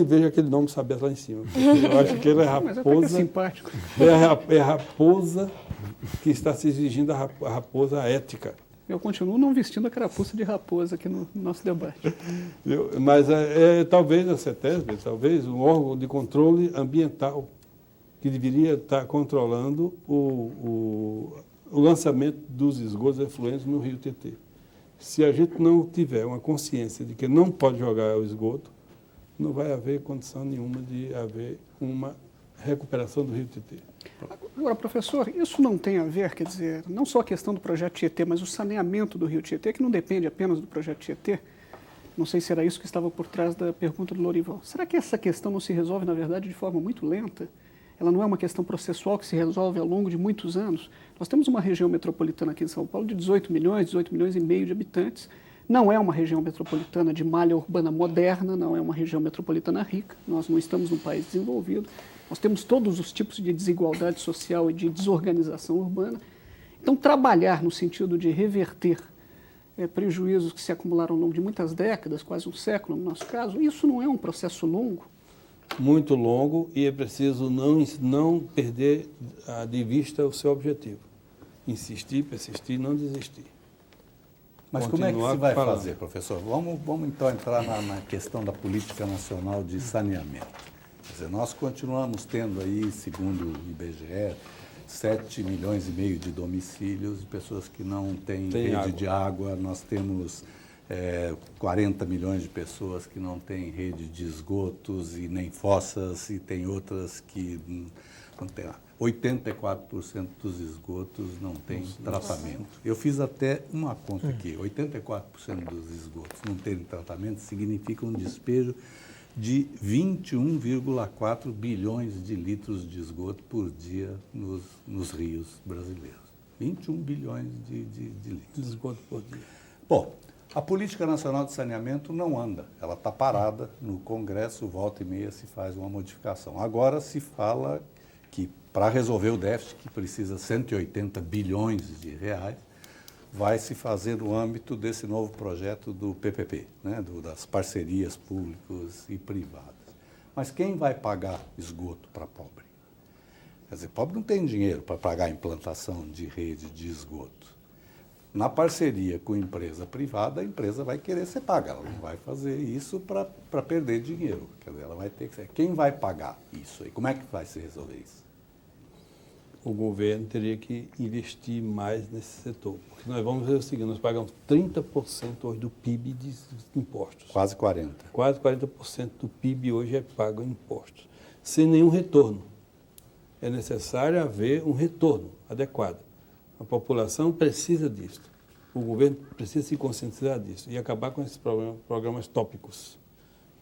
vejo aquele nome Sabesp lá em cima. Eu acho que ele é raposa. Mas é simpático. É a raposa que está se exigindo a raposa ética. Eu continuo não vestindo a carapuça de raposa aqui no nosso debate. Mas talvez a CETESB, talvez um órgão de controle ambiental, que deveria estar controlando o lançamento dos esgotos efluentes no Rio Tietê. Se a gente não tiver uma consciência de que não pode jogar o esgoto, não vai haver condição nenhuma de haver uma recuperação do Rio Tietê. Agora, professor, isso não tem a ver, quer dizer, não só a questão do projeto Tietê, mas o saneamento do Rio Tietê, que não depende apenas do projeto Tietê. Não sei se era isso que estava por trás da pergunta do Lorival. Será que essa questão não se resolve, na verdade, de forma muito lenta? Ela não é uma questão processual que se resolve ao longo de muitos anos. Nós temos uma região metropolitana aqui em São Paulo de 18 milhões e meio de habitantes. Não é uma região metropolitana de malha urbana moderna, não é uma região metropolitana rica. Nós não estamos num país desenvolvido. Nós temos todos os tipos de desigualdade social e de desorganização urbana. Então, trabalhar no sentido de reverter prejuízos que se acumularam ao longo de muitas décadas, quase um século no nosso caso, isso não é um processo longo? Muito longo, e é preciso não perder de vista o seu objetivo. Insistir, persistir, não desistir. Mas como é que se vai fazer, professor? Vamos então entrar na questão da política nacional de saneamento. Quer dizer, nós continuamos tendo aí, segundo o IBGE, 7 milhões e meio de domicílios de pessoas que não têm rede de água. Nós temos 40 milhões de pessoas que não têm rede de esgotos e nem fossas, e tem outras que não têm. 84% dos esgotos não têm tratamento. Eu fiz até uma conta aqui. 84% dos esgotos não terem tratamento significa um despejo de 21,4 bilhões de litros de esgoto por dia nos rios brasileiros. 21 bilhões de litros de esgoto por dia. Bom, a Política Nacional de Saneamento não anda. Ela está parada no Congresso, volta e meia se faz uma modificação. Agora se fala que para resolver o déficit, que precisa 180 bilhões de reais, vai se fazer no âmbito desse novo projeto do PPP, né, das parcerias públicas e privadas. Mas quem vai pagar esgoto para pobre? Quer dizer, pobre não tem dinheiro para pagar a implantação de rede de esgoto. Na parceria com empresa privada, a empresa vai querer ser paga. Ela não vai fazer isso para perder dinheiro. Quer dizer, ela vai ter que ser. Quem vai pagar isso aí? Como é que vai se resolver isso? o governo teria que investir mais nesse setor. Porque nós vamos ver o seguinte, nós pagamos 30% hoje do PIB de impostos. Quase 40%. Quase 40% do PIB hoje é pago em impostos, sem nenhum retorno. É necessário haver um retorno adequado. A população precisa disso. O governo precisa se conscientizar disso e acabar com esses programas tópicos.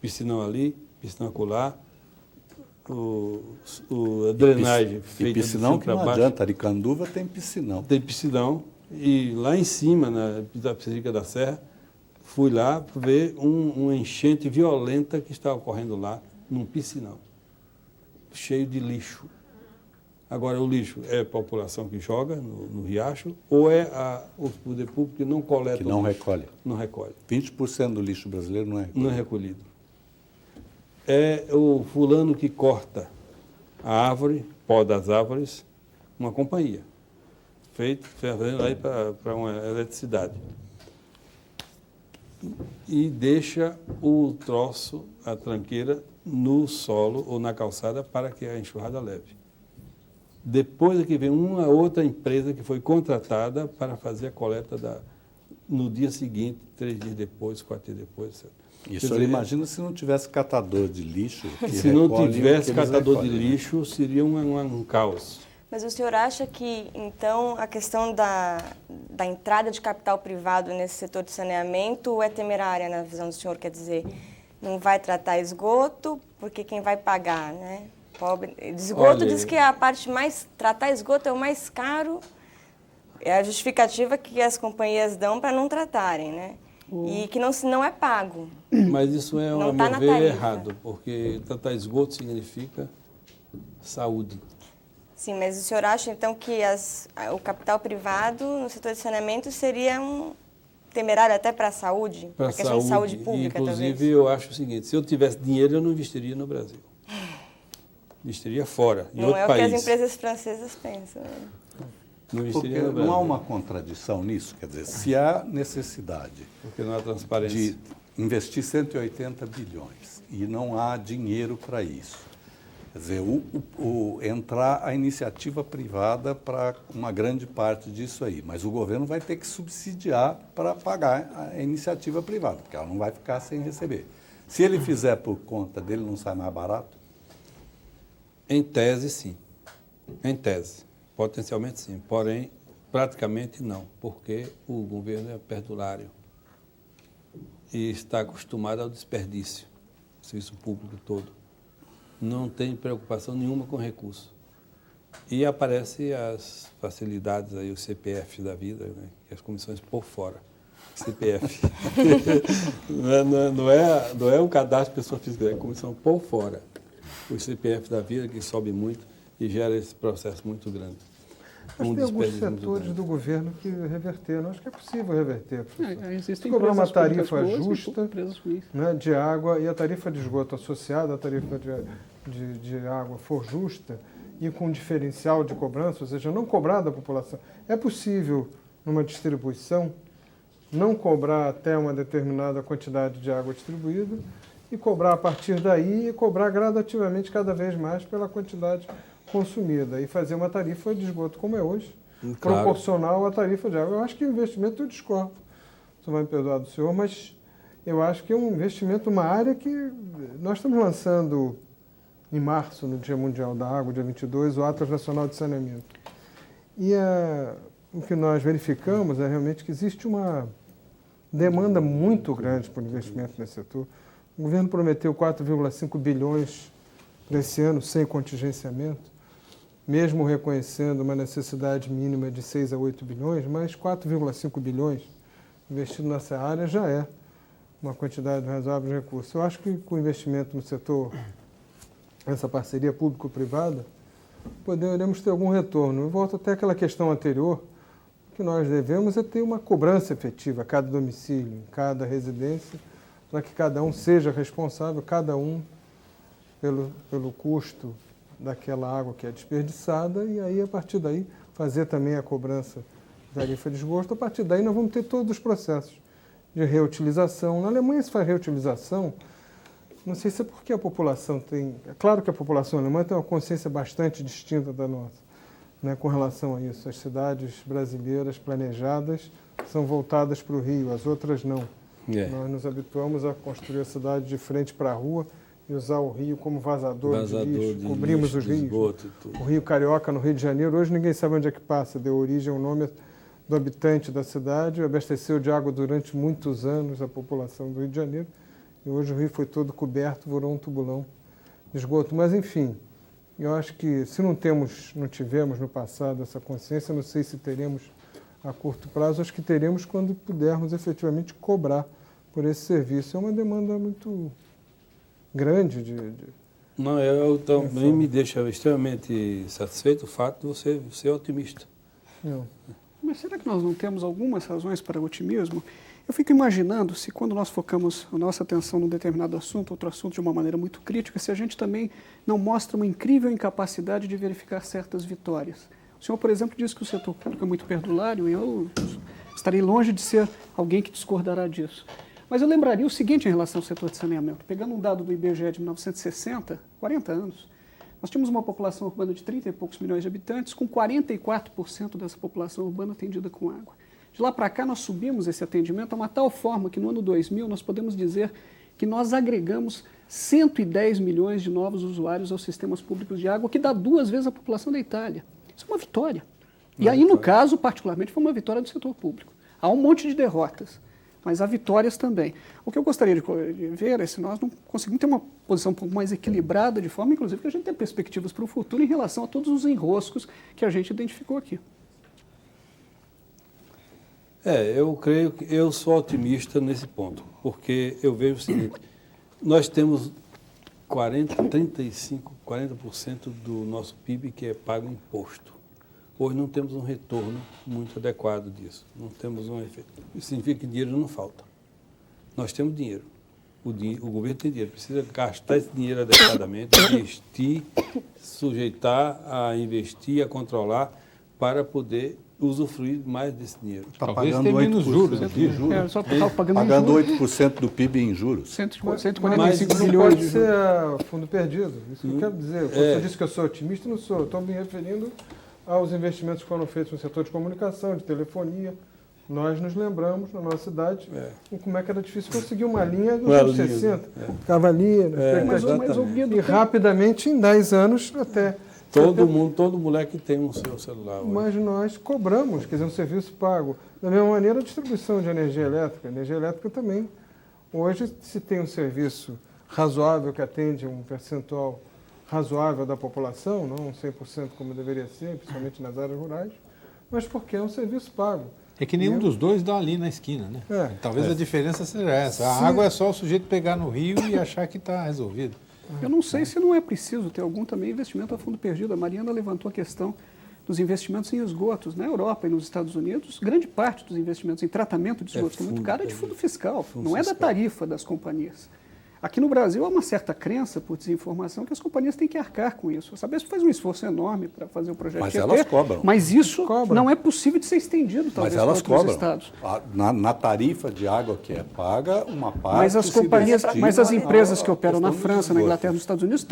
Piscinão ali, piscinão acolá, a drenagem feita e piscinão que não baixo. adianta, Aricanduva tem piscinão. Tem piscinão e lá em cima, na Itapecerica da Serra, fui lá ver uma enchente violenta que está ocorrendo lá, num piscinão, cheio de lixo. Agora, o lixo é a população que joga no riacho ou é o poder público que não coleta que não o lixo? recolhe. Não recolhe. 20% do lixo brasileiro não é recolhido. Não é recolhido. É o fulano que corta a árvore, pó das árvores, uma companhia, fazendo aí para uma eletricidade. E deixa o troço, a tranqueira, no solo ou na calçada para que a enxurrada leve. Depois é que vem uma outra empresa que foi contratada para fazer a coleta no dia seguinte, 3 dias depois, 4 dias depois. E o senhor imagina se não tivesse catador de lixo? Se não tivesse catador de lixo, seria um caos. Mas o senhor acha que, então, a questão da entrada de capital privado nesse setor de saneamento é temerária, na visão do senhor? Quer dizer, não vai tratar esgoto, porque quem vai pagar, né? Pobre. Esgoto diz que a parte mais... Tratar esgoto é o mais caro, é a justificativa que as companhias dão para não tratarem, né? E que não é pago. Mas isso é, não a tá meu ver, tarifa. errado, porque tratar esgoto significa saúde. Sim, mas o senhor acha, então, que o capital privado no setor de saneamento seria temerário até para a saúde? Para a questão de saúde pública, inclusive, talvez? eu acho o seguinte, se eu tivesse dinheiro, eu não investiria no Brasil. Investiria fora, em outro país. Não é o que as empresas francesas pensam. Né? Não Porque investiria no Brasil. não há uma contradição nisso, quer dizer, se há necessidade Porque não há transparência. de investir 180 bilhões e não há dinheiro para isso, quer dizer, entrar a iniciativa privada para uma grande parte disso aí, mas o governo vai ter que subsidiar para pagar a iniciativa privada, porque ela não vai ficar sem receber. Se ele fizer por conta dele, não sai mais barato? Em tese, sim. Em tese. Potencialmente, sim. Porém, praticamente não, porque o governo é perdulário e está acostumado ao desperdício, o serviço público todo. Não tem preocupação nenhuma com recurso. E aparecem as facilidades, aí, o CPF da vida, né? E as comissões por fora. CPF. não é um cadastro de pessoa física, é a comissão por fora. O CPF da vida, que sobe muito e gera esse processo muito grande. Mas tem alguns setores do governo que reverteram. Acho que é possível reverter. Existem cobrar uma tarifa boas, justa, né, de água e a tarifa de esgoto associada à tarifa de água for justa e com diferencial de cobrança, ou seja, não cobrar da população. É possível, numa distribuição, não cobrar até uma determinada quantidade de água distribuída e cobrar a partir daí e cobrar gradativamente cada vez mais pela quantidade consumida e fazer uma tarifa de esgoto como é hoje, claro, proporcional à tarifa de água. Eu acho que o investimento, eu discordo, você vai me perdoar do senhor, mas eu acho que é um investimento, uma área que nós estamos lançando em março, no Dia Mundial da Água, dia 22, o Atlas Nacional de Saneamento. E o que nós verificamos é realmente que existe uma demanda muito grande por investimento nesse setor. O governo prometeu 4,5 bilhões para esse ano, sem contingenciamento, mesmo reconhecendo uma necessidade mínima de 6 a 8 bilhões, mas 4,5 bilhões investido nessa área já é uma quantidade razoável de recursos. Eu acho que com o investimento no setor, essa parceria público-privada, poderemos ter algum retorno. Eu volto até àquela questão anterior, o que nós devemos é ter uma cobrança efetiva a cada domicílio, em cada residência, para que cada um seja responsável, cada um pelo custo daquela água que é desperdiçada, e aí, a partir daí, fazer também a cobrança da tarifa de esgoto. A partir daí, nós vamos ter todos os processos de reutilização. Na Alemanha se faz reutilização, não sei se é porque a população tem... É claro que a população alemã tem uma consciência bastante distinta da nossa, né, com relação a isso. As cidades brasileiras planejadas são voltadas para o rio, as outras não. Nós nos habituamos a construir a cidade de frente para a rua e usar o rio como vazador de lixo. Cobrimos os rios. Esgoto, O Rio Carioca, no Rio de Janeiro, hoje ninguém sabe onde é que passa. Deu origem ao nome do habitante da cidade, abasteceu de água durante muitos anos a população do Rio de Janeiro. E hoje o rio foi todo coberto, virou um tubulão de esgoto. Mas, enfim, eu acho que se não tivemos no passado essa consciência, não sei se teremos a curto prazo, acho que teremos quando pudermos efetivamente cobrar por esse serviço. É uma demanda muito grande Não, eu também me deixa extremamente satisfeito o fato de você ser otimista. Não. Mas será que nós não temos algumas razões para o otimismo? Eu fico imaginando se quando nós focamos a nossa atenção num determinado assunto, outro assunto de uma maneira muito crítica, se a gente também não mostra uma incrível incapacidade de verificar certas vitórias. O senhor, por exemplo, disse que o setor público é muito perdulário e eu estarei longe de ser alguém que discordará disso. Mas eu lembraria o seguinte em relação ao setor de saneamento. Pegando um dado do IBGE de 1960, 40 anos, nós tínhamos uma população urbana de 30 e poucos milhões de habitantes, com 44% dessa população urbana atendida com água. De lá para cá, nós subimos esse atendimento a uma tal forma que no ano 2000 nós podemos dizer que nós agregamos 110 milhões de novos usuários aos sistemas públicos de água, que dá 2 vezes a população da Itália. Isso é uma vitória. E aí, no caso, particularmente, foi uma vitória do setor público. Há um monte de derrotas, mas há vitórias também. O que eu gostaria de ver é se nós não conseguimos ter uma posição um pouco mais equilibrada, de forma, inclusive, que a gente tenha perspectivas para o futuro em relação a todos os enroscos que a gente identificou aqui. Eu creio que eu sou otimista nesse ponto, porque eu vejo o seguinte, nós temos 40% do nosso PIB que é pago imposto. Hoje não temos um retorno muito adequado disso, não temos um efeito. Isso significa que dinheiro não falta. Nós temos dinheiro, o governo tem dinheiro, precisa gastar esse dinheiro adequadamente, investir, sujeitar a investir, a controlar, para poder usufruir mais desse dinheiro. Talvez tenha menos juros aqui. Pagando 8% do PIB em juros. 145 milhões milhões pode ser fundo perdido. Isso que eu quero dizer. Quando eu disse que eu sou otimista, não sou. Estou me referindo aos investimentos que foram feitos no setor de comunicação, de telefonia. Nós nos lembramos, na nossa cidade, como é que era difícil conseguir uma linha dos anos 60. Ficava ali, e rapidamente, em 10 anos, até... Todo moleque tem um seu celular. Hoje. Mas nós cobramos, quer dizer, um serviço pago. Da mesma maneira, a distribuição de energia elétrica. A energia elétrica também. Hoje, se tem um serviço razoável que atende um percentual razoável da população, não 100% como deveria ser, principalmente nas áreas rurais, mas porque é um serviço pago. É que nenhum dos dois dá ali na esquina, né? Talvez a diferença seja essa. A água é só o sujeito pegar no rio e achar que está resolvido. Eu não sei se não é preciso ter algum também investimento a fundo perdido. A Mariana levantou a questão dos investimentos em esgotos. Na Europa e nos Estados Unidos, grande parte dos investimentos em tratamento de esgotos, que é muito caro, é de fundo fiscal, não é da tarifa das companhias. Aqui no Brasil há uma certa crença, por desinformação, que as companhias têm que arcar com isso. A Sabesp faz um esforço enorme para fazer o projeto Mas elas cobram. Mas isso não é possível de ser estendido, talvez, para outros estados. Na tarifa de água que é paga, uma parte... Mas as companhias, mas as empresas que operam na França, na Inglaterra, nos Estados Unidos,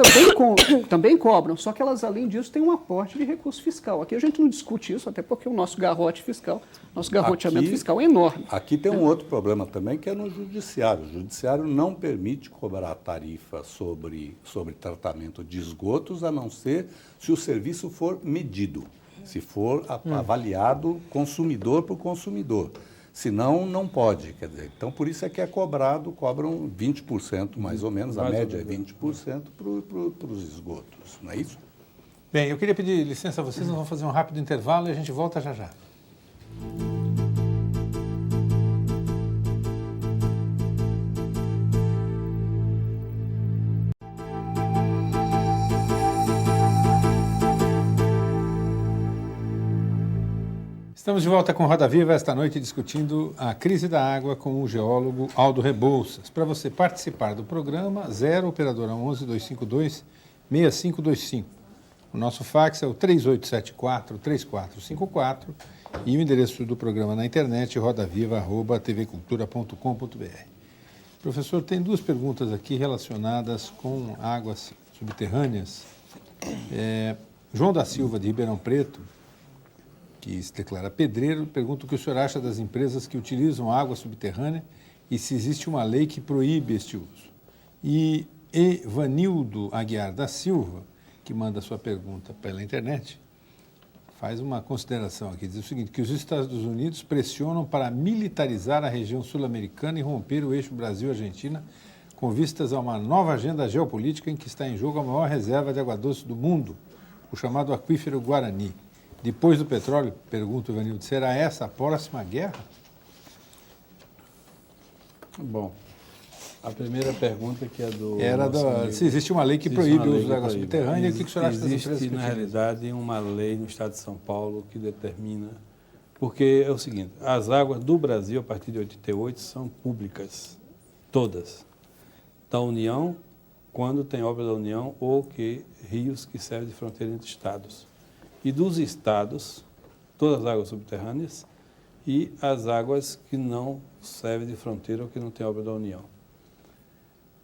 também cobram, só que elas, além disso, têm um aporte de recurso fiscal. Aqui a gente não discute isso, até porque o nosso garrote fiscal, nosso garroteamento fiscal é enorme. Aqui tem um outro problema também, que é no judiciário. O judiciário não permite cobrar tarifa sobre tratamento de esgotos, a não ser se o serviço for medido, se for avaliado consumidor por consumidor. Senão, não pode. Quer dizer, então, por isso é que é cobram 20% mais ou menos, a média é 20% para os esgotos, não é isso? Bem, eu queria pedir licença a vocês, nós vamos fazer um rápido intervalo e a gente volta já já. Estamos de volta com Roda Viva esta noite discutindo a crise da água com o geólogo Aldo Rebouças. Para você participar do programa, 0 operadora 11 252 6525. O nosso fax é o 3874-3454 e o endereço do programa na internet rodaviva@tvcultura.com.br. Professor, tem 2 perguntas aqui relacionadas com águas subterrâneas. João da Silva, de Ribeirão Preto, que se declara pedreiro, pergunta o que o senhor acha das empresas que utilizam água subterrânea e se existe uma lei que proíbe este uso. E Evanildo Aguiar da Silva, que manda sua pergunta pela internet, faz uma consideração aqui, diz o seguinte, que os Estados Unidos pressionam para militarizar a região sul-americana e romper o eixo Brasil-Argentina com vistas a uma nova agenda geopolítica em que está em jogo a maior reserva de água doce do mundo, o chamado aquífero Guarani. Depois do petróleo, pergunta o Ivanildo, será essa a próxima guerra? Bom, a primeira pergunta que é do... Era se existe uma lei que proíbe o uso da água subterrânea, o que o senhor acha das empresas que Existe, na realidade, uma lei no Estado de São Paulo que determina... Porque é o seguinte, as águas do Brasil, a partir de 88, são públicas, todas. Da União, quando tem obra da União, ou que rios que servem de fronteira entre estados. E dos estados, todas as águas subterrâneas e as águas que não servem de fronteira ou que não tem obra da União.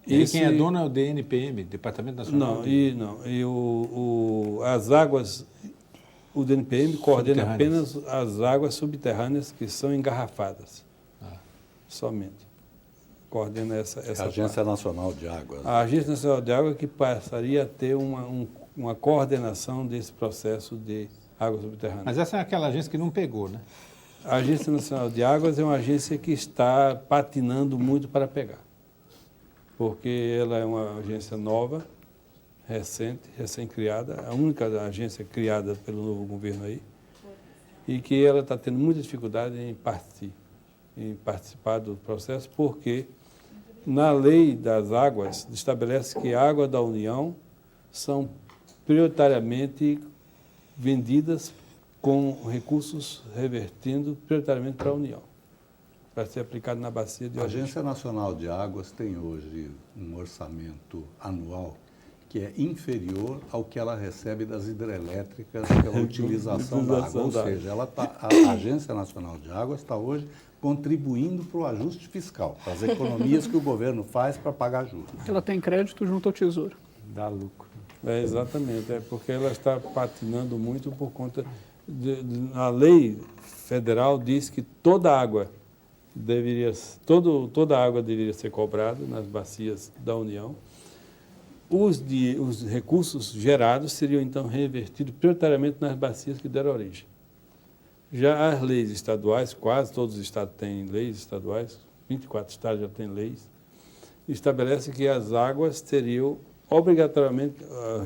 E quem é dono é o DNPM, Departamento Nacional as águas, o DNPM coordena apenas as águas subterrâneas que são engarrafadas, somente. Coordena essa a Agência Nacional de Águas. A Agência Nacional de Água que passaria a ter uma coordenação desse processo de água subterrânea. Mas essa é aquela agência que não pegou, né? A Agência Nacional de Águas é uma agência que está patinando muito para pegar, porque ela é uma agência nova, recém-criada, a única agência criada pelo novo governo aí, e que ela está tendo muita dificuldade em participar do processo, porque na lei das águas estabelece que a água da União são prioritariamente vendidas com recursos revertendo prioritariamente para a União, para ser aplicado na bacia de A origem. Agência Nacional de Águas tem hoje um orçamento anual que é inferior ao que ela recebe das hidrelétricas pela utilização da água. Ou seja, a Agência Nacional de Águas está hoje contribuindo para o ajuste fiscal, para as economias que o governo faz para pagar juros. Ela tem crédito junto ao Tesouro. Dá lucro. Exatamente, porque ela está patinando muito por conta a lei federal diz que toda água deveria ser cobrada nas bacias da União. Os recursos gerados seriam então revertidos prioritariamente nas bacias que deram origem. Já as leis estaduais, quase todos os estados têm leis estaduais, 24 estados já têm leis, estabelece que as águas teriam obrigatoriamente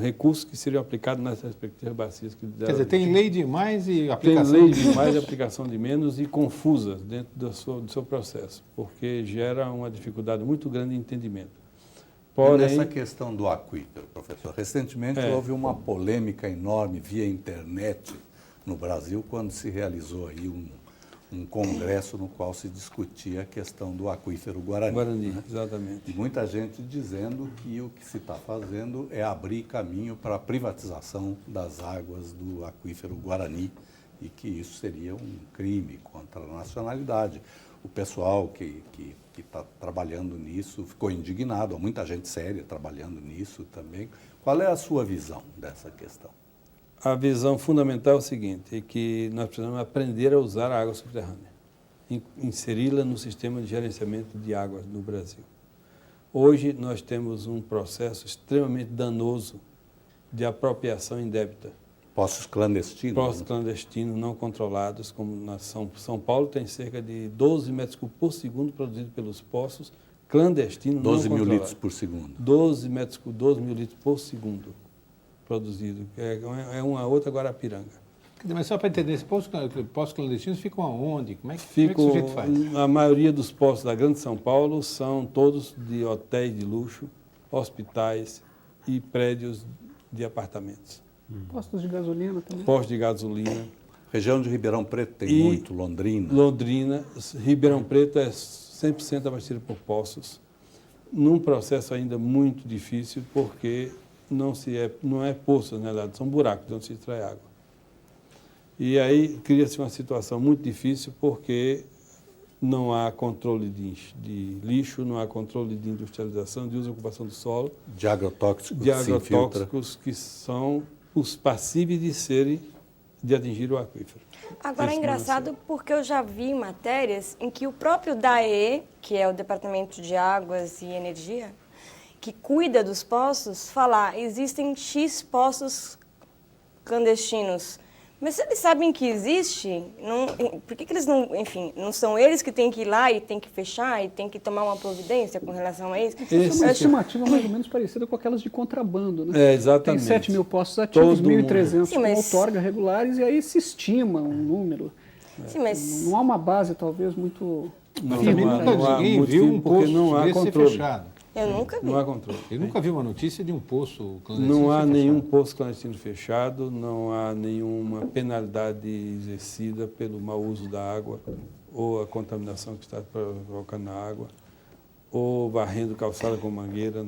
recursos que seriam aplicados nas respectivas bacias que deram. Quer dizer, tem lei de mais e aplicação tem lei de mais e aplicação de menos e confusas dentro do seu processo, porque gera uma dificuldade muito grande de entendimento. Porém, nessa questão do aquífero, professor, recentemente houve uma polêmica enorme via internet no Brasil quando se realizou aí um congresso no qual se discutia a questão do aquífero Guarani. Guarani, exatamente. E muita gente dizendo que o que se está fazendo é abrir caminho para a privatização das águas do aquífero Guarani e que isso seria um crime contra a nacionalidade. O pessoal que está trabalhando nisso ficou indignado, há muita gente séria trabalhando nisso também. Qual é a sua visão dessa questão? A visão fundamental é o seguinte, é que nós precisamos aprender a usar a água subterrânea, inseri-la no sistema de gerenciamento de águas no Brasil. Hoje nós temos um processo extremamente danoso de apropriação indébita. Poços clandestinos? Poços clandestinos não controlados, como na São Paulo tem cerca de 12 metros cúbicos por segundo produzido pelos poços clandestinos 12 não mil controlados. litros por segundo? 12 mil litros por segundo produzido. É uma outra Guarapiranga. Mas só para entender, esses poços clandestinos ficam aonde? Como é que o sujeito faz? A maioria dos poços da Grande São Paulo são todos de hotéis de luxo, hospitais e prédios de apartamentos. Postos de gasolina também. Postos de gasolina. Região de Ribeirão Preto tem muito, Londrina. Londrina, Ribeirão Preto é 100% abastecido por poços, num processo ainda muito difícil, porque não é poço, na verdade, são buracos de onde se extrai água. E aí cria-se uma situação muito difícil, porque não há controle de lixo, não há controle de industrialização, de uso e ocupação do solo. De agrotóxicos que são os passíveis de serem de atingir o aquífero. Agora é Esse engraçado porque eu já vi matérias em que o próprio DAE, que é o Departamento de Águas e Energia, que cuida dos poços, falar existem X poços clandestinos. Mas se eles sabem que existe, por que eles não, enfim, não são eles que têm que ir lá e têm que fechar e têm que tomar uma providência com relação a isso? Essa é uma estimativa mais ou menos parecida com aquelas de contrabando, né? Exatamente. Tem 7 mil postos ativos, 1.300 Sim, com mas... outorga regulares, e aí se estima um número. Sim, mas... Não há uma base, talvez, muito Mas firme. também nunca não há ninguém muito viu firme um porque poço não há desse ser controle. fechado. Eu nunca vi. Não há controle. Eu nunca vi uma notícia de um poço clandestino Não há ser nenhum fechado. poço clandestino fechado, não há nenhuma penalidade exercida pelo mau uso da água ou a contaminação que está provocando na água, ou varrendo calçada com mangueira,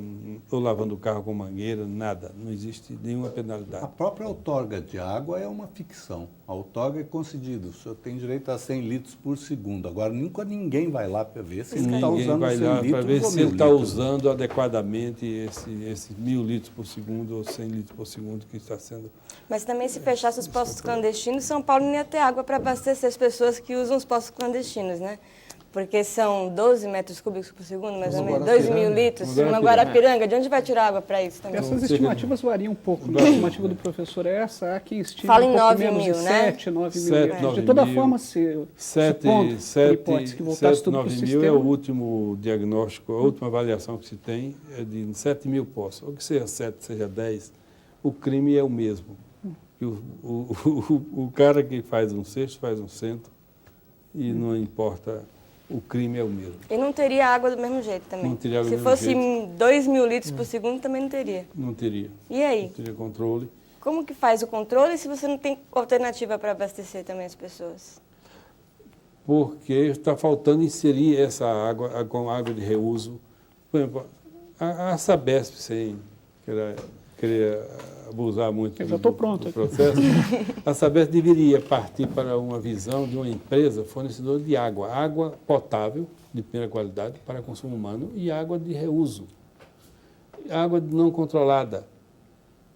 ou lavando o carro com mangueira, nada. Não existe nenhuma A penalidade. própria outorga de água é uma ficção. A outorga é concedida. O senhor tem direito a 100 litros por segundo. Agora, nunca ninguém vai lá para ver se ele está Ninguém usando vai 100 lá para litros ver ou se 1000 ele está litros. usando adequadamente esses 1.000 litros por segundo ou 100 litros por segundo que está sendo... Mas também se fechasse os poços clandestinos, São Paulo não ia ter água para abastecer as pessoas que usam os poços clandestinos, né? Porque são 12 metros cúbicos por segundo, mais ou menos, 2.000 litros. Uma Guarapiranga, de onde vai tirar água para isso também? Essas estimativas variam um pouco. A estimativa do professor é essa, há quem estima Fala em um pouco 9 menos, mil, de né? 7, 9 mil 7, litros. 9 De toda mil, forma, supondo, por hipótese, que voltasse tudo para o 9 sistema... mil é o último diagnóstico, a última avaliação que se tem é de 7 mil poços. Ou que seja 7, seja 10, o crime é o mesmo. O cara que faz um sexto, faz um cento, e não importa... O crime é o mesmo. E não teria água do mesmo jeito também? Não teria água Se do mesmo fosse jeito. 2.000 litros por segundo, também não teria. Não teria. E aí? Não teria controle. Como que faz o controle se você não tem alternativa para abastecer também as pessoas? Porque está faltando inserir essa água com água de reuso. Por exemplo, a Sabesp, sem querer abusar muito Eu já estou pronto do aqui. processo, a Sabesp deveria partir para uma visão de uma empresa fornecedora de água potável, de primeira qualidade, para consumo humano, e água de reuso. Água não controlada,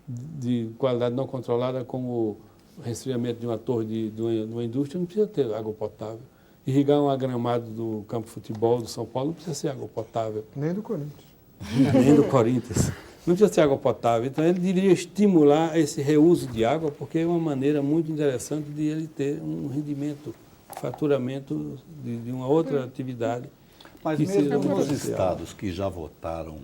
de qualidade não controlada, como o resfriamento de uma torre de uma indústria, não precisa ter água potável. Irrigar um agramado do campo de futebol do São Paulo não precisa ser água potável. Nem do Corinthians. Nem do Corinthians. Não precisa ser água potável. Então, ele deveria estimular esse reuso de água, porque é uma maneira muito interessante de ele ter um rendimento, faturamento de uma outra atividade. Mas que mesmo seja nos potencial. estados que já votaram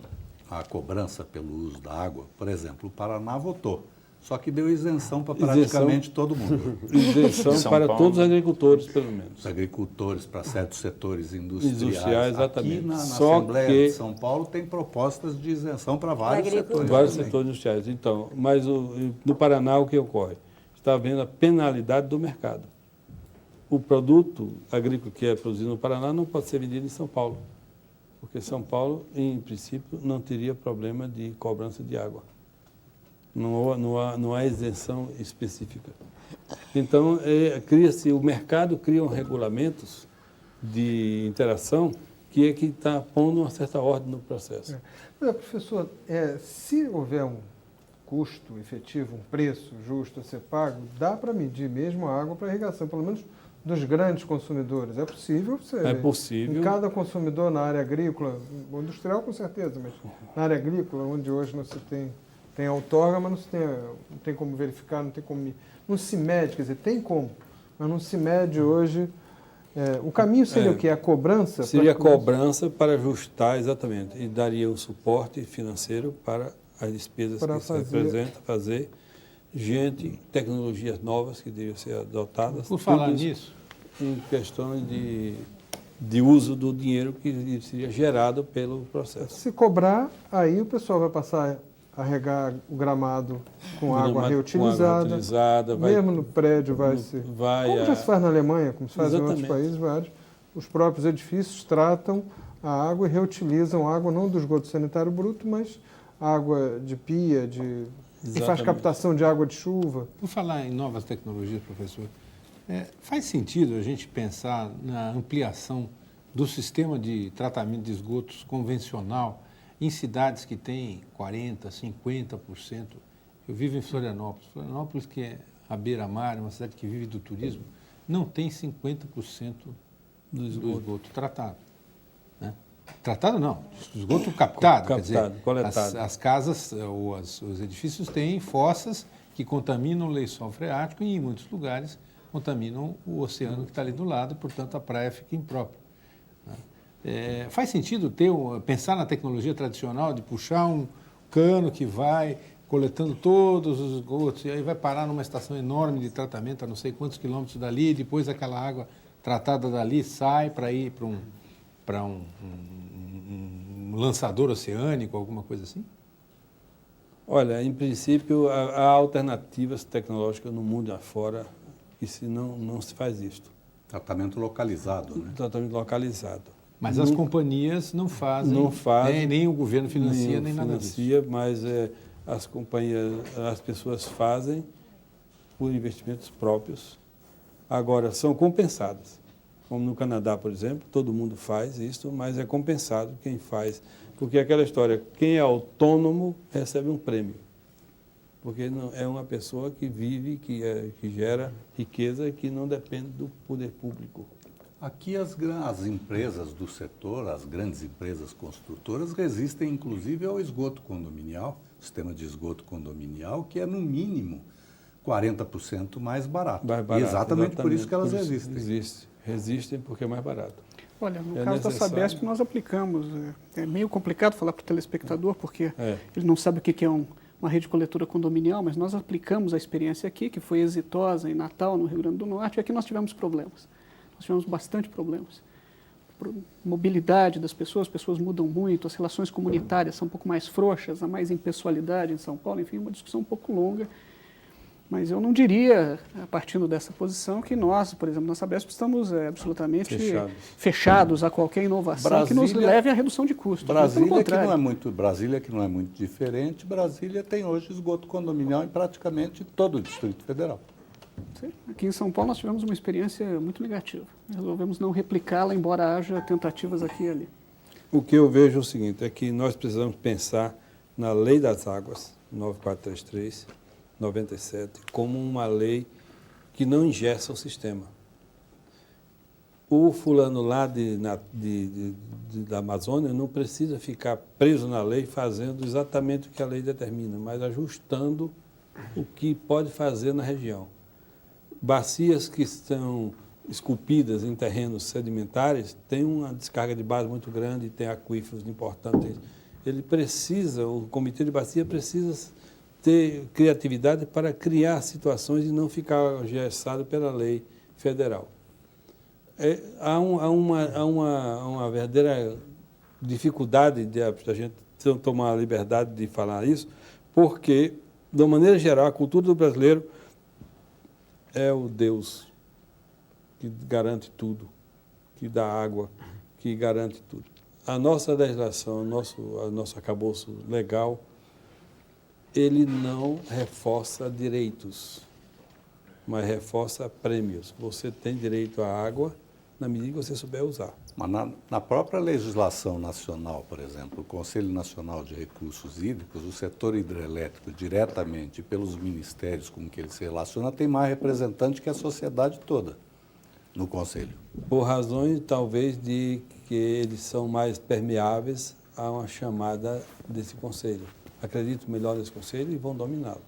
a cobrança pelo uso da água, por exemplo, o Paraná votou, só que deu isenção para praticamente todo mundo. Isenção São para Paulo. todos os agricultores, pelo menos. Os agricultores para certos setores industriais. Exatamente. Aqui na Só Assembleia que- de São Paulo tem propostas de isenção para vários Agricultura. setores. Vários também. setores industriais. Então, mas no Paraná, o que ocorre? Está havendo a penalidade do mercado. O produto agrícola que é produzido no Paraná não pode ser vendido em São Paulo, porque São Paulo, em princípio, não teria problema de cobrança de água. Não há isenção específica. Então, o mercado cria regulamentos de interação que é que está pondo uma certa ordem no processo. Mas, professor, se houver um custo efetivo, um preço justo a ser pago, dá para medir mesmo a água para irrigação, pelo menos dos grandes consumidores. É possível você É ver. possível. Em cada consumidor na área agrícola, o industrial com certeza, mas na área agrícola, onde hoje não se tem outorga, mas não tem como verificar, não se mede, quer dizer, tem como, mas não se mede hoje. O caminho seria o quê? A cobrança? Seria a para que- cobrança para ajustar, exatamente, e daria um suporte financeiro para as despesas Para que se representa, fazer tecnologias novas que devem ser adotadas. Por falar tudo isso nisso, em questões de uso do dinheiro que seria gerado pelo processo. Se cobrar, aí o pessoal vai passar a regar o gramado com água reutilizada. Mesmo no prédio como já se faz na Alemanha, como se faz em outros países vários, os próprios edifícios tratam a água e reutilizam a água não do esgoto sanitário bruto, mas água de pia, que faz Exatamente. captação de água de chuva. por falar em novas tecnologias, professor, faz sentido a gente pensar na ampliação do sistema de tratamento de esgotos convencional em cidades que têm 40%, 50%. Eu vivo em Florianópolis. Florianópolis, que é à beira-mar, uma cidade que vive do turismo, não tem 50% do esgoto tratado. Né? Tratado não, esgoto captado. Quer dizer, coletado. as casas, os edifícios têm fossas que contaminam o lençol freático e, em muitos lugares, contaminam o oceano que está ali do lado e, portanto, a praia fica imprópria. Né? Faz sentido pensar na tecnologia tradicional de puxar um cano que vai coletando todos os esgotos e aí vai parar numa estação enorme de tratamento a não sei quantos quilômetros dali, e depois aquela água tratada dali sai para ir para um lançador oceânico, alguma coisa assim? Olha, em princípio, há alternativas tecnológicas no mundo afora e se não se faz isto. Tratamento localizado, né? Tratamento localizado. Mas as companhias não fazem, nem o governo financia, nem nada disso. Mas as companhias, as pessoas fazem por investimentos próprios. Agora, são compensadas. Como no Canadá, por exemplo, todo mundo faz isso, mas é compensado quem faz. Porque é aquela história, quem é autônomo recebe um prêmio. Porque não, é uma pessoa que vive, que gera riqueza e que não depende do poder público. Aqui as empresas do setor, as grandes empresas construtoras, resistem inclusive ao esgoto condominial, sistema de esgoto condominial, que é no mínimo 40% mais barato. E exatamente por isso que elas resistem. Resistem porque é mais barato. Olha, no caso da Sabesp nós aplicamos. É meio complicado falar para o telespectador, porque ele não sabe o que é uma rede de coletora condominial, mas nós aplicamos a experiência aqui, que foi exitosa em Natal, no Rio Grande do Norte, e aqui nós tivemos problemas. Nós tivemos bastante problemas. Mobilidade das pessoas, as pessoas mudam muito, as relações comunitárias são um pouco mais frouxas, há mais impessoalidade em São Paulo, enfim, uma discussão um pouco longa. Mas eu não diria, partindo dessa posição, que nós, por exemplo, na Sabesp, estamos absolutamente fechados a qualquer inovação que nos leve à redução de custos. Brasília que não é muito diferente, Brasília tem hoje esgoto condominial em praticamente todo o Distrito Federal. Sim. Aqui em São Paulo nós tivemos uma experiência muito negativa. Resolvemos não replicá-la, embora haja tentativas aqui e ali. O que eu vejo é o seguinte, é que nós precisamos pensar na Lei das Águas, 9433, 97, como uma lei que não engessa o sistema. O fulano lá da Amazônia não precisa ficar preso na lei fazendo exatamente o que a lei determina, mas ajustando o que pode fazer na região. Bacias que estão esculpidas em terrenos sedimentares têm uma descarga de base muito grande, tem aquíferos importantes. O Comitê de Bacia precisa ter criatividade para criar situações e não ficar engessado pela lei federal. Há uma verdadeira dificuldade de a gente tomar a liberdade de falar isso, porque, de uma maneira geral, a cultura do brasileiro é o Deus que garante tudo, que dá água, que garante tudo. A nossa legislação, o nosso arcabouço legal, ele não reforça direitos, mas reforça prêmios. Você tem direito à água na medida que você souber usar. Mas na própria legislação nacional, por exemplo, o Conselho Nacional de Recursos Hídricos, o setor hidrelétrico, diretamente pelos ministérios com que ele se relaciona, tem mais representante que a sociedade toda no Conselho. Por razões, talvez, de que eles são mais permeáveis a uma chamada desse Conselho. Acredito melhor nesse Conselho e vão dominá-lo.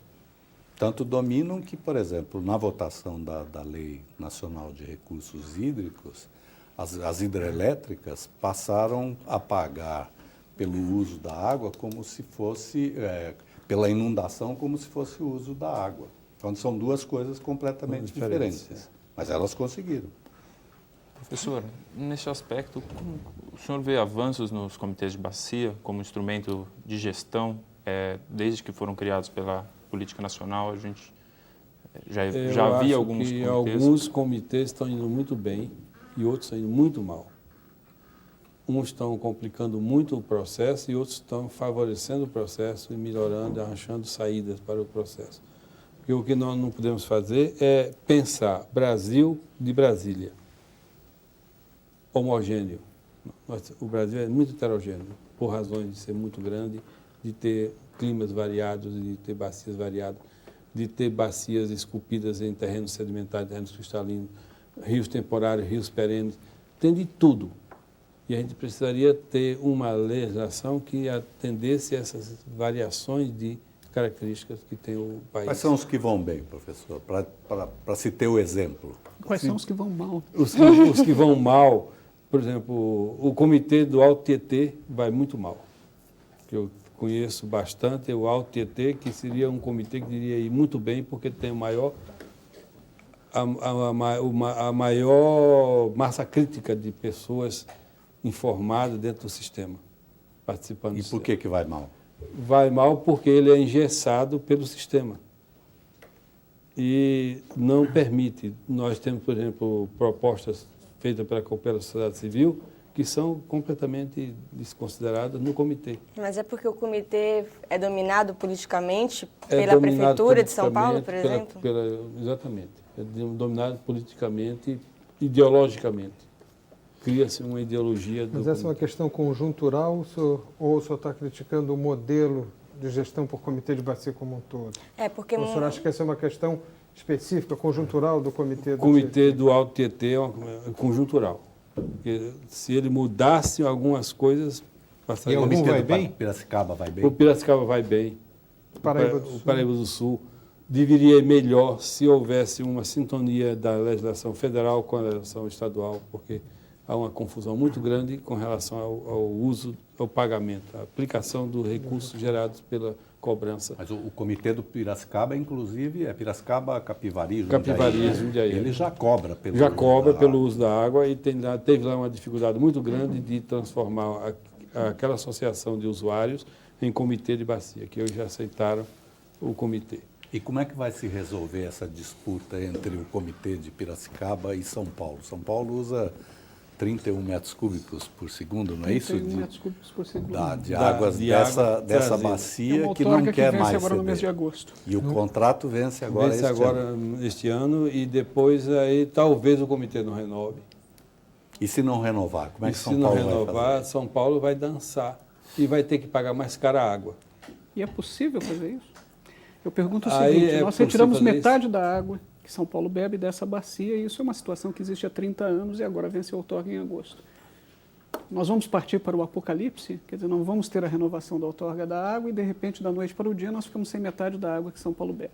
Tanto dominam que, por exemplo, na votação da Lei Nacional de Recursos Hídricos, as hidrelétricas passaram a pagar pelo uso da água como se fosse, pela inundação, como se fosse o uso da água. Então, são duas coisas completamente diferentes. Mas elas conseguiram. Professor, nesse aspecto, como o senhor vê avanços nos comitês de bacia como instrumento de gestão, desde que foram criados pela política nacional? A gente já havia alguns comitês. Alguns comitês estão indo muito bem e outros estão indo muito mal. Uns estão complicando muito o processo e outros estão favorecendo o processo e melhorando, arranjando saídas para o processo. Porque o que nós não podemos fazer é pensar Brasil de Brasília, homogêneo. O Brasil é muito heterogêneo, por razões de ser muito grande, de ter climas variados, de ter bacias variadas. de ter bacias esculpidas em terrenos sedimentares, terrenos cristalinos, rios temporários, rios perenes, tem de tudo. E a gente precisaria ter uma legislação que atendesse essas variações de características que tem o país. Quais são os que vão bem, professor, para se ter o exemplo? Quais são os que vão mal? Os que vão mal, por exemplo, o comitê do Alto Tietê vai muito mal. Eu conheço bastante o Alto Tietê, que seria um comitê que iria ir muito bem, porque tem a maior massa crítica de pessoas informadas dentro do sistema, participando. E por que vai mal? Vai mal porque ele é engessado pelo sistema e não permite. Nós temos, por exemplo, propostas feitas pela Cooperação da Sociedade Civil que são completamente desconsideradas no comitê. Mas é porque o comitê é dominado politicamente pela Prefeitura de São Paulo, por exemplo? Exatamente. É dominado politicamente, ideologicamente. Cria-se uma ideologia... Mas essa é uma questão conjuntural ou o senhor está criticando o modelo de gestão por comitê de bacia como um todo? É, porque... Ou o senhor acha que essa é uma questão específica, conjuntural do comitê do... O comitê do Alto Tietê é conjuntural. Porque se ele mudasse algumas coisas... E algum vai bem? O Piracicaba vai bem? O Piracicaba vai bem. Paraíba do O Sul. Paraíba do Sul deveria ir melhor se houvesse uma sintonia da legislação federal com a legislação estadual, porque há uma confusão muito grande com relação ao uso, ao pagamento, à aplicação dos recursos gerados pela cobrança. Mas o comitê do Piracicaba, inclusive, é Piracicaba, Capivari, Jundiaí. Capivari, Jundiaí. Ele já cobra pelo uso da água e teve lá uma dificuldade muito grande de transformar aquela associação de usuários em comitê de bacia, que hoje já aceitaram o comitê. E como é que vai se resolver essa disputa entre o comitê de Piracicaba e São Paulo? São Paulo usa 31 metros cúbicos por segundo, não é isso? 31 metros cúbicos por segundo. De águas dessa bacia que não quer mais agora ceder. no mês de agosto. E o contrato vence agora este ano e depois aí talvez o comitê não renove. E se não renovar, como é que São Paulo vai fazer? Se não renovar, São Paulo vai dançar e vai ter que pagar mais cara a água. E é possível fazer isso? Eu pergunto o Aí seguinte, nós retiramos metade da água que São Paulo bebe dessa bacia, e isso é uma situação que existe há 30 anos e agora vence a outorga em agosto. Nós vamos partir para o apocalipse, quer dizer, não vamos ter a renovação da outorga da água e, de repente, da noite para o dia, nós ficamos sem metade da água que São Paulo bebe.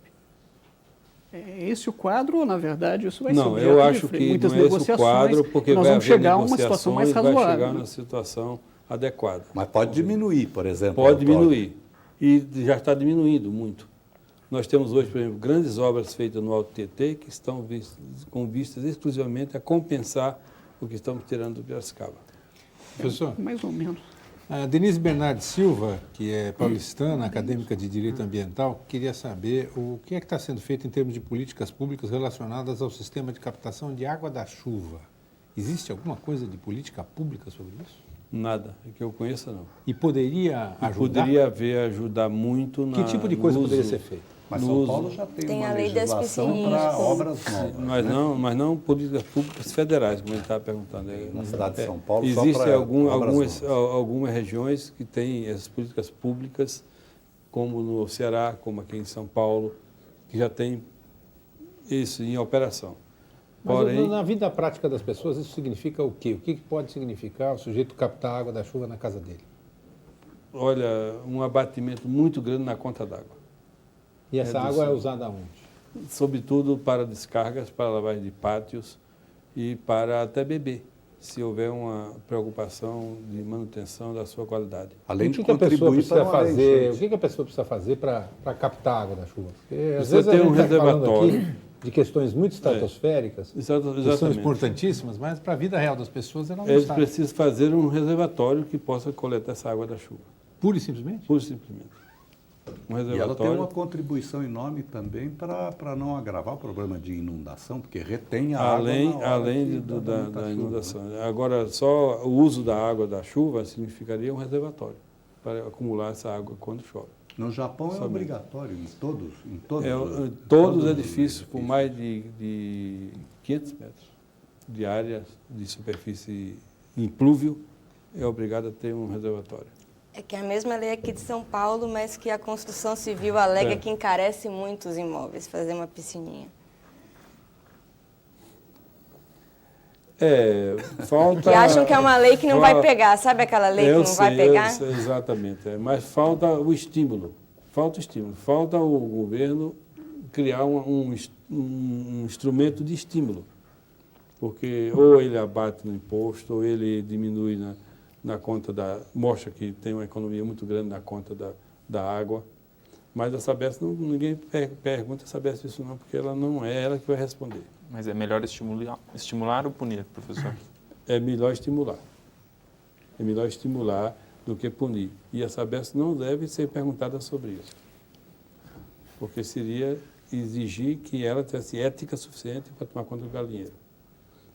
É esse o quadro ou, na verdade, isso vai ser Não, eu acho que muitas não é esse o quadro, porque nós vai vamos haver chegar a uma situação mais razoável. Vai chegar na situação adequada. Mas pode diminuir, por exemplo. Pode diminuir. E já está diminuindo muito. Nós temos hoje, por exemplo, grandes obras feitas no Alto Tietê que estão com vistas exclusivamente a compensar o que estamos tirando do Piracicaba. Professor? Mais ou menos. A Denise Bernardes Silva, que é paulistana, acadêmica de Direito Ambiental, queria saber o que é que está sendo feito em termos de políticas públicas relacionadas ao sistema de captação de água da chuva. Existe alguma coisa de política pública sobre isso? Nada, que eu conheça não. E poderia ajudar? Poderia ajudar muito na... Que tipo de coisa poderia ser feita? Mas São Paulo já tem uma a lei das legislação piscininhas. para obras novas. Mas não políticas públicas federais, como ele estava perguntando. Na cidade de São Paulo, existem só para algumas regiões que têm essas políticas públicas, como no Ceará, como aqui em São Paulo, que já tem isso em operação. Mas porém, na vida prática das pessoas, isso significa o quê? O que pode significar o sujeito captar a água da chuva na casa dele? Olha, um abatimento muito grande na conta d'água. E essa água é usada onde? Sobretudo para descargas, para lavagem de pátios e para até beber, se houver uma preocupação de manutenção da sua qualidade. Além O de que a pessoa contribuir precisa para fazer? O que a pessoa precisa fazer para captar a água da chuva? Porque, às Precisa vezes ter a gente um está falando reservatório. aqui de questões muito estratosféricas, que são Exatamente. importantíssimas, mas para a vida real das pessoas ela não Eles está. precisam fazer um reservatório que possa coletar essa água da chuva. Pura e simplesmente? Pura e simplesmente. Um E ela tem reservatório. uma contribuição enorme também para não agravar o problema de inundação, porque retém a água na hora além que da muita chuva, inundação. né? Agora, só o uso da água da chuva significaria um reservatório para acumular essa água quando chove. No Japão é Somente. obrigatório, em todos Todos os edifícios com mais de 500 metros de área de superfície em plúvio é obrigado a ter um reservatório. É que é a mesma lei aqui de São Paulo, mas que a construção civil alega que encarece muito os imóveis, fazer uma piscininha. Falta... Que acham que é uma lei que não vai pegar, sabe aquela lei que não vai pegar? Eu sei, exatamente. Mas falta o estímulo. Falta o governo criar um instrumento de estímulo. Porque ou ele abate no imposto, ou ele diminui na conta mostra que tem uma economia muito grande na conta da água. Mas a Sabesp, ninguém pergunta a Sabesp isso não, porque ela não é ela que vai responder. Mas é melhor estimular ou punir, professor? É melhor estimular. É melhor estimular do que punir. E a Sabesp não deve ser perguntada sobre isso. Porque seria exigir que ela tivesse ética suficiente para tomar conta do galinheiro.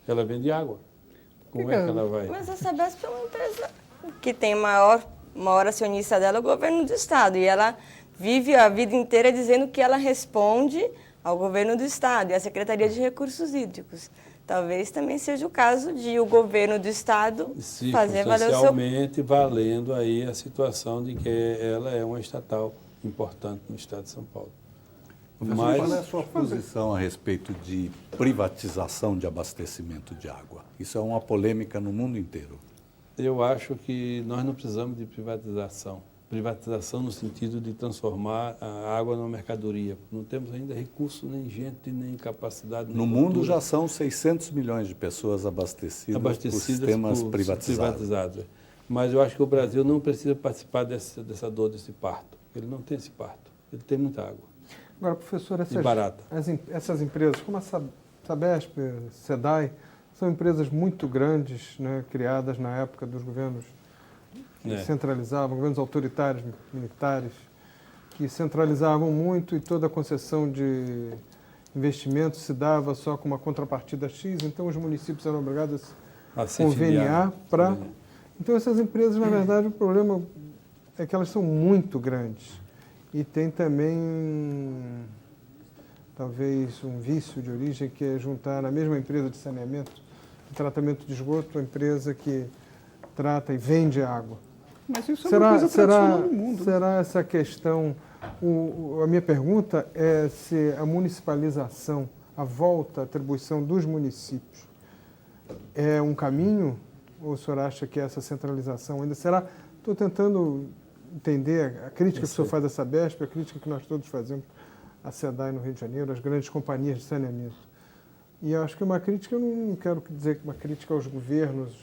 Ela vende água. Como é que ela vai? Mas a Sabesp é uma empresa que tem maior acionista dela, o governo do Estado. E ela vive a vida inteira dizendo que ela responde ao governo do Estado e à Secretaria de Recursos Hídricos. Talvez também seja o caso de o governo do Estado fazer valer o seu... Socialmente valendo aí a situação de que ela é uma estatal importante no Estado de São Paulo. Mas qual é a sua posição a respeito de privatização de abastecimento de água? Isso é uma polêmica no mundo inteiro. Eu acho que nós não precisamos de privatização. Privatização no sentido de transformar a água numa mercadoria. Não temos ainda recurso, nem gente, nem capacidade. No mundo já são 600 milhões de pessoas abastecidas por sistemas privatizados. Mas eu acho que o Brasil não precisa participar dessa dor, desse parto. Ele não tem esse parto. Ele tem muita água. Agora, professor, essas empresas, como a Sabesp, SEDAI, são empresas muito grandes, né, criadas na época dos governos que centralizavam, governos autoritários, militares, que centralizavam muito e toda a concessão de investimentos se dava só com uma contrapartida X, então os municípios eram obrigados a conveniar para... Então essas empresas, na verdade, o problema é que elas são muito grandes e tem também, talvez, um vício de origem que é juntar na mesma empresa de saneamento, de tratamento de esgoto, a empresa que trata e vende água. Mas isso é uma coisa tradicional no mundo. Será essa questão... a minha pergunta é se a municipalização, a volta, a atribuição dos municípios é um caminho ou o senhor acha que essa centralização ainda será? Estou tentando entender a crítica que o senhor faz à Sabesp, a crítica que nós todos fazemos à SEDAI no Rio de Janeiro, às grandes companhias de saneamento. E eu acho que uma crítica, eu não quero dizer que uma crítica aos governos,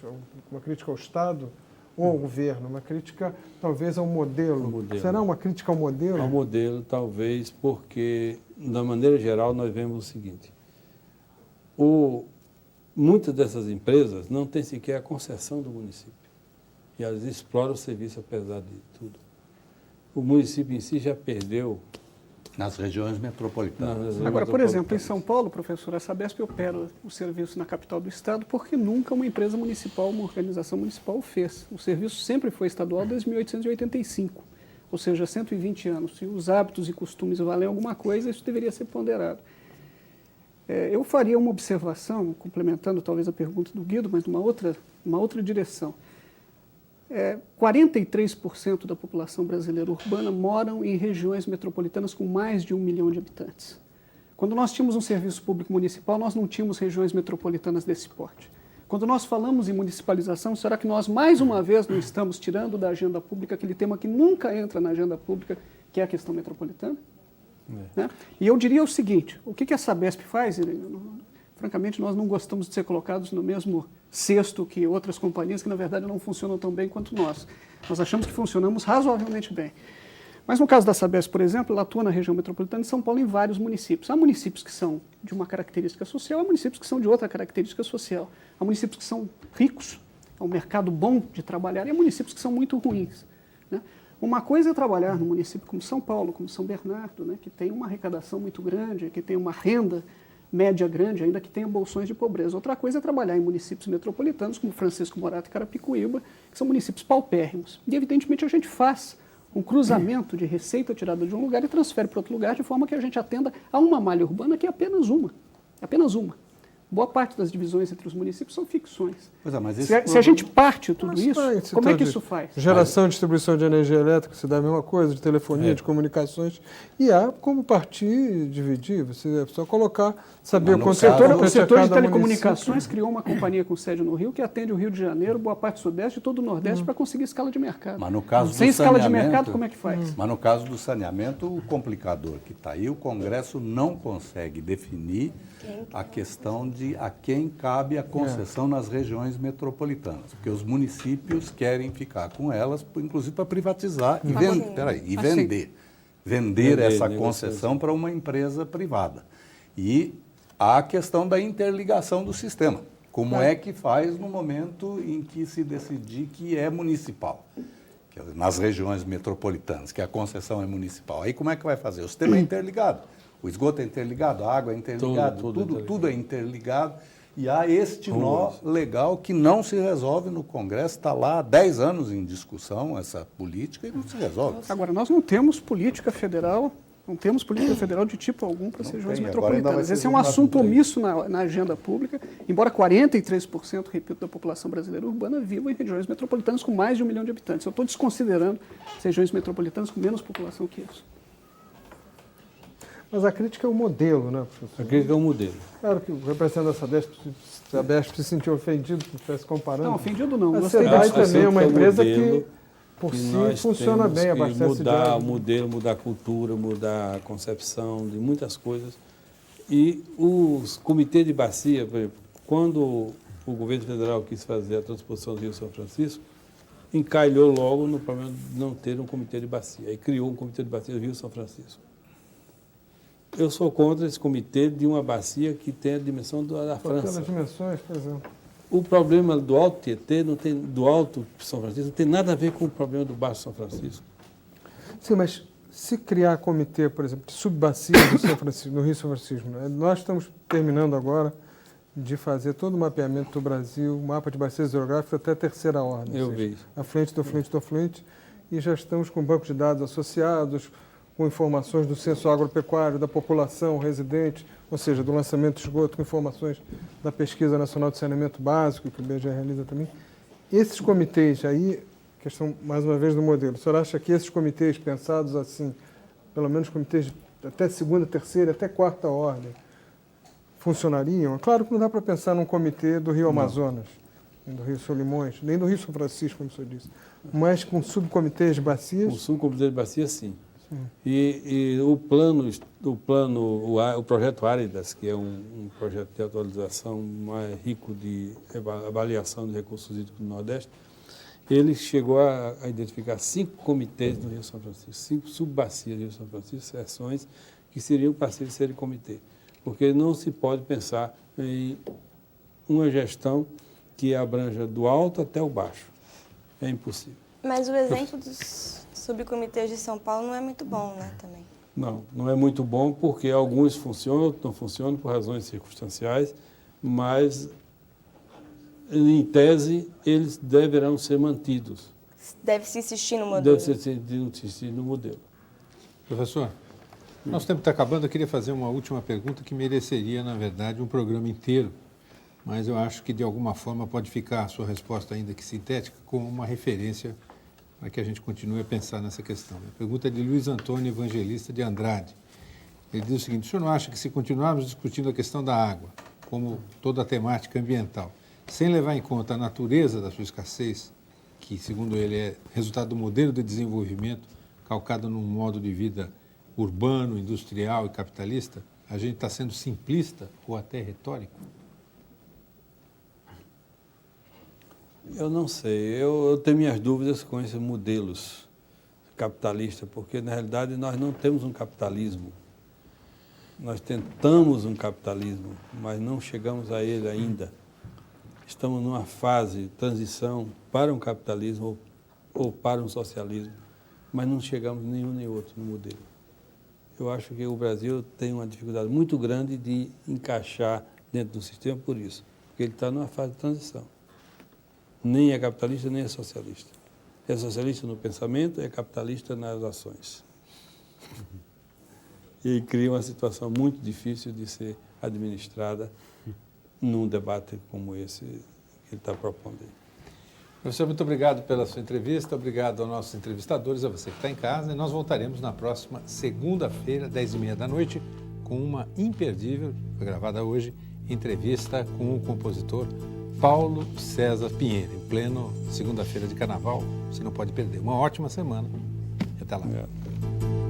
uma crítica ao Estado ou ao governo, uma crítica talvez ao modelo. Será uma crítica ao modelo? Ao modelo, talvez, porque, da maneira geral, nós vemos o seguinte. Muitas dessas empresas não têm sequer a concessão do município. E elas exploram o serviço apesar de tudo. O município em si já perdeu... Nas regiões metropolitanas. Agora, por exemplo, em São Paulo, professor, a Sabesp opera o serviço na capital do Estado porque nunca uma empresa municipal, uma organização municipal o fez. O serviço sempre foi estadual desde 1885, ou seja, 120 anos. Se os hábitos e costumes valem alguma coisa, isso deveria ser ponderado. Eu faria uma observação, complementando talvez a pergunta do Guido, mas numa outra direção. 43% da população brasileira urbana moram em regiões metropolitanas com mais de 1 milhão de habitantes. Quando nós tínhamos um serviço público municipal, nós não tínhamos regiões metropolitanas desse porte. Quando nós falamos em municipalização, será que nós, mais uma vez, não estamos tirando da agenda pública aquele tema que nunca entra na agenda pública, que é a questão metropolitana? Né? E eu diria o seguinte, o que a Sabesp faz, Irene? Francamente, nós não gostamos de ser colocados no mesmo cesto que outras companhias que, na verdade, não funcionam tão bem quanto nós. Nós achamos que funcionamos razoavelmente bem. Mas no caso da Sabesp, por exemplo, ela atua na região metropolitana de São Paulo em vários municípios. Há municípios que são de uma característica social, há municípios que são de outra característica social. Há municípios que são ricos, é um mercado bom de trabalhar, e há municípios que são muito ruins. Né? Uma coisa é trabalhar num município como São Paulo, como São Bernardo, né, que tem uma arrecadação muito grande, que tem uma renda média grande, ainda que tenha bolsões de pobreza. Outra coisa é trabalhar em municípios metropolitanos, como Francisco Morato e Carapicuíba, que são municípios paupérrimos. E, evidentemente, a gente faz um cruzamento de receita tirada de um lugar e transfere para outro lugar, de forma que a gente atenda a uma malha urbana que é apenas uma. Boa parte das divisões entre os municípios são ficções. Pois é, mas Se a gente parte tudo Mas isso, vai, se como é tá que de isso faz? Geração e distribuição de energia elétrica, se dá a mesma coisa, de telefonia, de comunicações. E há como partir e dividir. Você é só colocar, saber Mas no quanto caso- O compete a setor de cada telecomunicações criou uma companhia com sede no Rio que atende o Rio de Janeiro, boa parte do Sudeste e todo o Nordeste para conseguir escala de mercado. Mas no caso Sem do escala de saneamento- mercado, como é que faz? Mas no caso do saneamento, o complicador que está aí, o Congresso não consegue definir a questão de a quem cabe a concessão nas regiões metropolitanas, porque os municípios querem ficar com elas, inclusive para privatizar e, vender essa concessão para uma empresa privada. E há a questão da interligação do sistema. Como é que faz no momento em que se decidir que é municipal? Nas regiões metropolitanas, que a concessão é municipal. Aí como é que vai fazer? O sistema é interligado. O esgoto é interligado, a água é interligada, tudo é interligado. E há este nó legal que não se resolve no Congresso, está lá há 10 anos em discussão essa política e não se resolve. Agora, nós não temos política federal, de tipo algum para as regiões tem, agora ainda vai metropolitanas. ser Esse é um julgado assunto por aí. omisso na agenda pública, embora 43%, repito, da população brasileira urbana viva em regiões metropolitanas com mais de 1 milhão de habitantes. Eu estou desconsiderando as regiões metropolitanas com menos população que isso. Mas a crítica é o modelo, né, professor? A crítica é um modelo. Claro que o representante da Sabesp se sentiu ofendido por estivesse comparando. Não, ofendido não. A Gostei SEDAI disso. também é uma Aceito que é um empresa que, modelo por que si, nós funciona temos bem, que abastece de mudar água. o modelo, mudar a cultura, mudar a concepção de muitas coisas. E os comitês de bacia, por exemplo, quando o governo federal quis fazer a transposição do Rio São Francisco, encalhou logo no problema de não ter um comitê de bacia. E criou um comitê de bacia do Rio São Francisco. Eu sou contra esse comitê de uma bacia que tem a dimensão da França. Pelas dimensões, por exemplo. O problema do Alto Tietê, do Alto São Francisco, não tem nada a ver com o problema do Baixo São Francisco. Sim, mas se criar comitê, por exemplo, de subbacia do São Francisco, no Rio São Francisco, né? Nós estamos terminando agora de fazer todo o mapeamento do Brasil, mapa de bacias hidrográficas até a terceira ordem. Eu ou seja, vi. Afluente do afluente do afluente, e já estamos com banco de dados associados, com informações do censo agropecuário, da população residente, ou seja, do lançamento de esgoto, com informações da Pesquisa Nacional de Saneamento Básico, que o IBGE realiza também. Esses comitês aí, questão mais uma vez do modelo, o senhor acha que esses comitês pensados assim, pelo menos comitês até segunda, terceira, até quarta ordem, funcionariam? Claro que não dá para pensar num comitê do Rio Amazonas, nem do Rio Solimões, nem do Rio São Francisco, como o senhor disse, mas com subcomitês de bacias. O subcomitê de bacia, sim. E o projeto Áridas, que é um projeto de atualização mais rico de avaliação de recursos hídricos do Nordeste, ele chegou a identificar 5 comitês no Rio São Francisco, 5 subbacias do Rio São Francisco, seções que seriam passíveis de serem comitê. Porque não se pode pensar em uma gestão que abranja do alto até o baixo. É impossível. Mas o exemplo dos subcomitês de São Paulo não é muito bom, né, também? Não é muito bom porque alguns funcionam, outros não funcionam por razões circunstanciais, mas, em tese, eles deverão ser mantidos. Deve-se insistir no modelo. Deve-se insistir no modelo. Professor, nosso tempo está acabando. Eu queria fazer uma última pergunta que mereceria, na verdade, um programa inteiro, mas eu acho que, de alguma forma, pode ficar a sua resposta, ainda que sintética, como uma referência para que a gente continue a pensar nessa questão. A pergunta é de Luiz Antônio Evangelista de Andrade. Ele diz o seguinte: o senhor não acha que, se continuarmos discutindo a questão da água, como toda a temática ambiental, sem levar em conta a natureza da sua escassez, que, segundo ele, é resultado do modelo de desenvolvimento calcado num modo de vida urbano, industrial e capitalista, a gente está sendo simplista ou até retórico? Eu não sei. Eu tenho minhas dúvidas com esses modelos capitalistas, porque, na realidade, nós não temos um capitalismo. Nós tentamos um capitalismo, mas não chegamos a ele ainda. Estamos numa fase de transição para um capitalismo ou para um socialismo, mas não chegamos nenhum nem outro no modelo. Eu acho que o Brasil tem uma dificuldade muito grande de encaixar dentro do sistema por isso, porque ele está numa fase de transição. Nem é capitalista, nem é socialista. É socialista no pensamento, é capitalista nas ações. E cria uma situação muito difícil de ser administrada num debate como esse que ele está propondo aí. Professor, muito obrigado pela sua entrevista, obrigado aos nossos entrevistadores, a você que está em casa, e nós voltaremos na próxima segunda-feira, 10h30 da noite, com uma imperdível, foi gravada hoje, entrevista com o compositor Paulo César Pinheiro, em pleno segunda-feira de carnaval, você não pode perder. Uma ótima semana e até lá. Obrigado.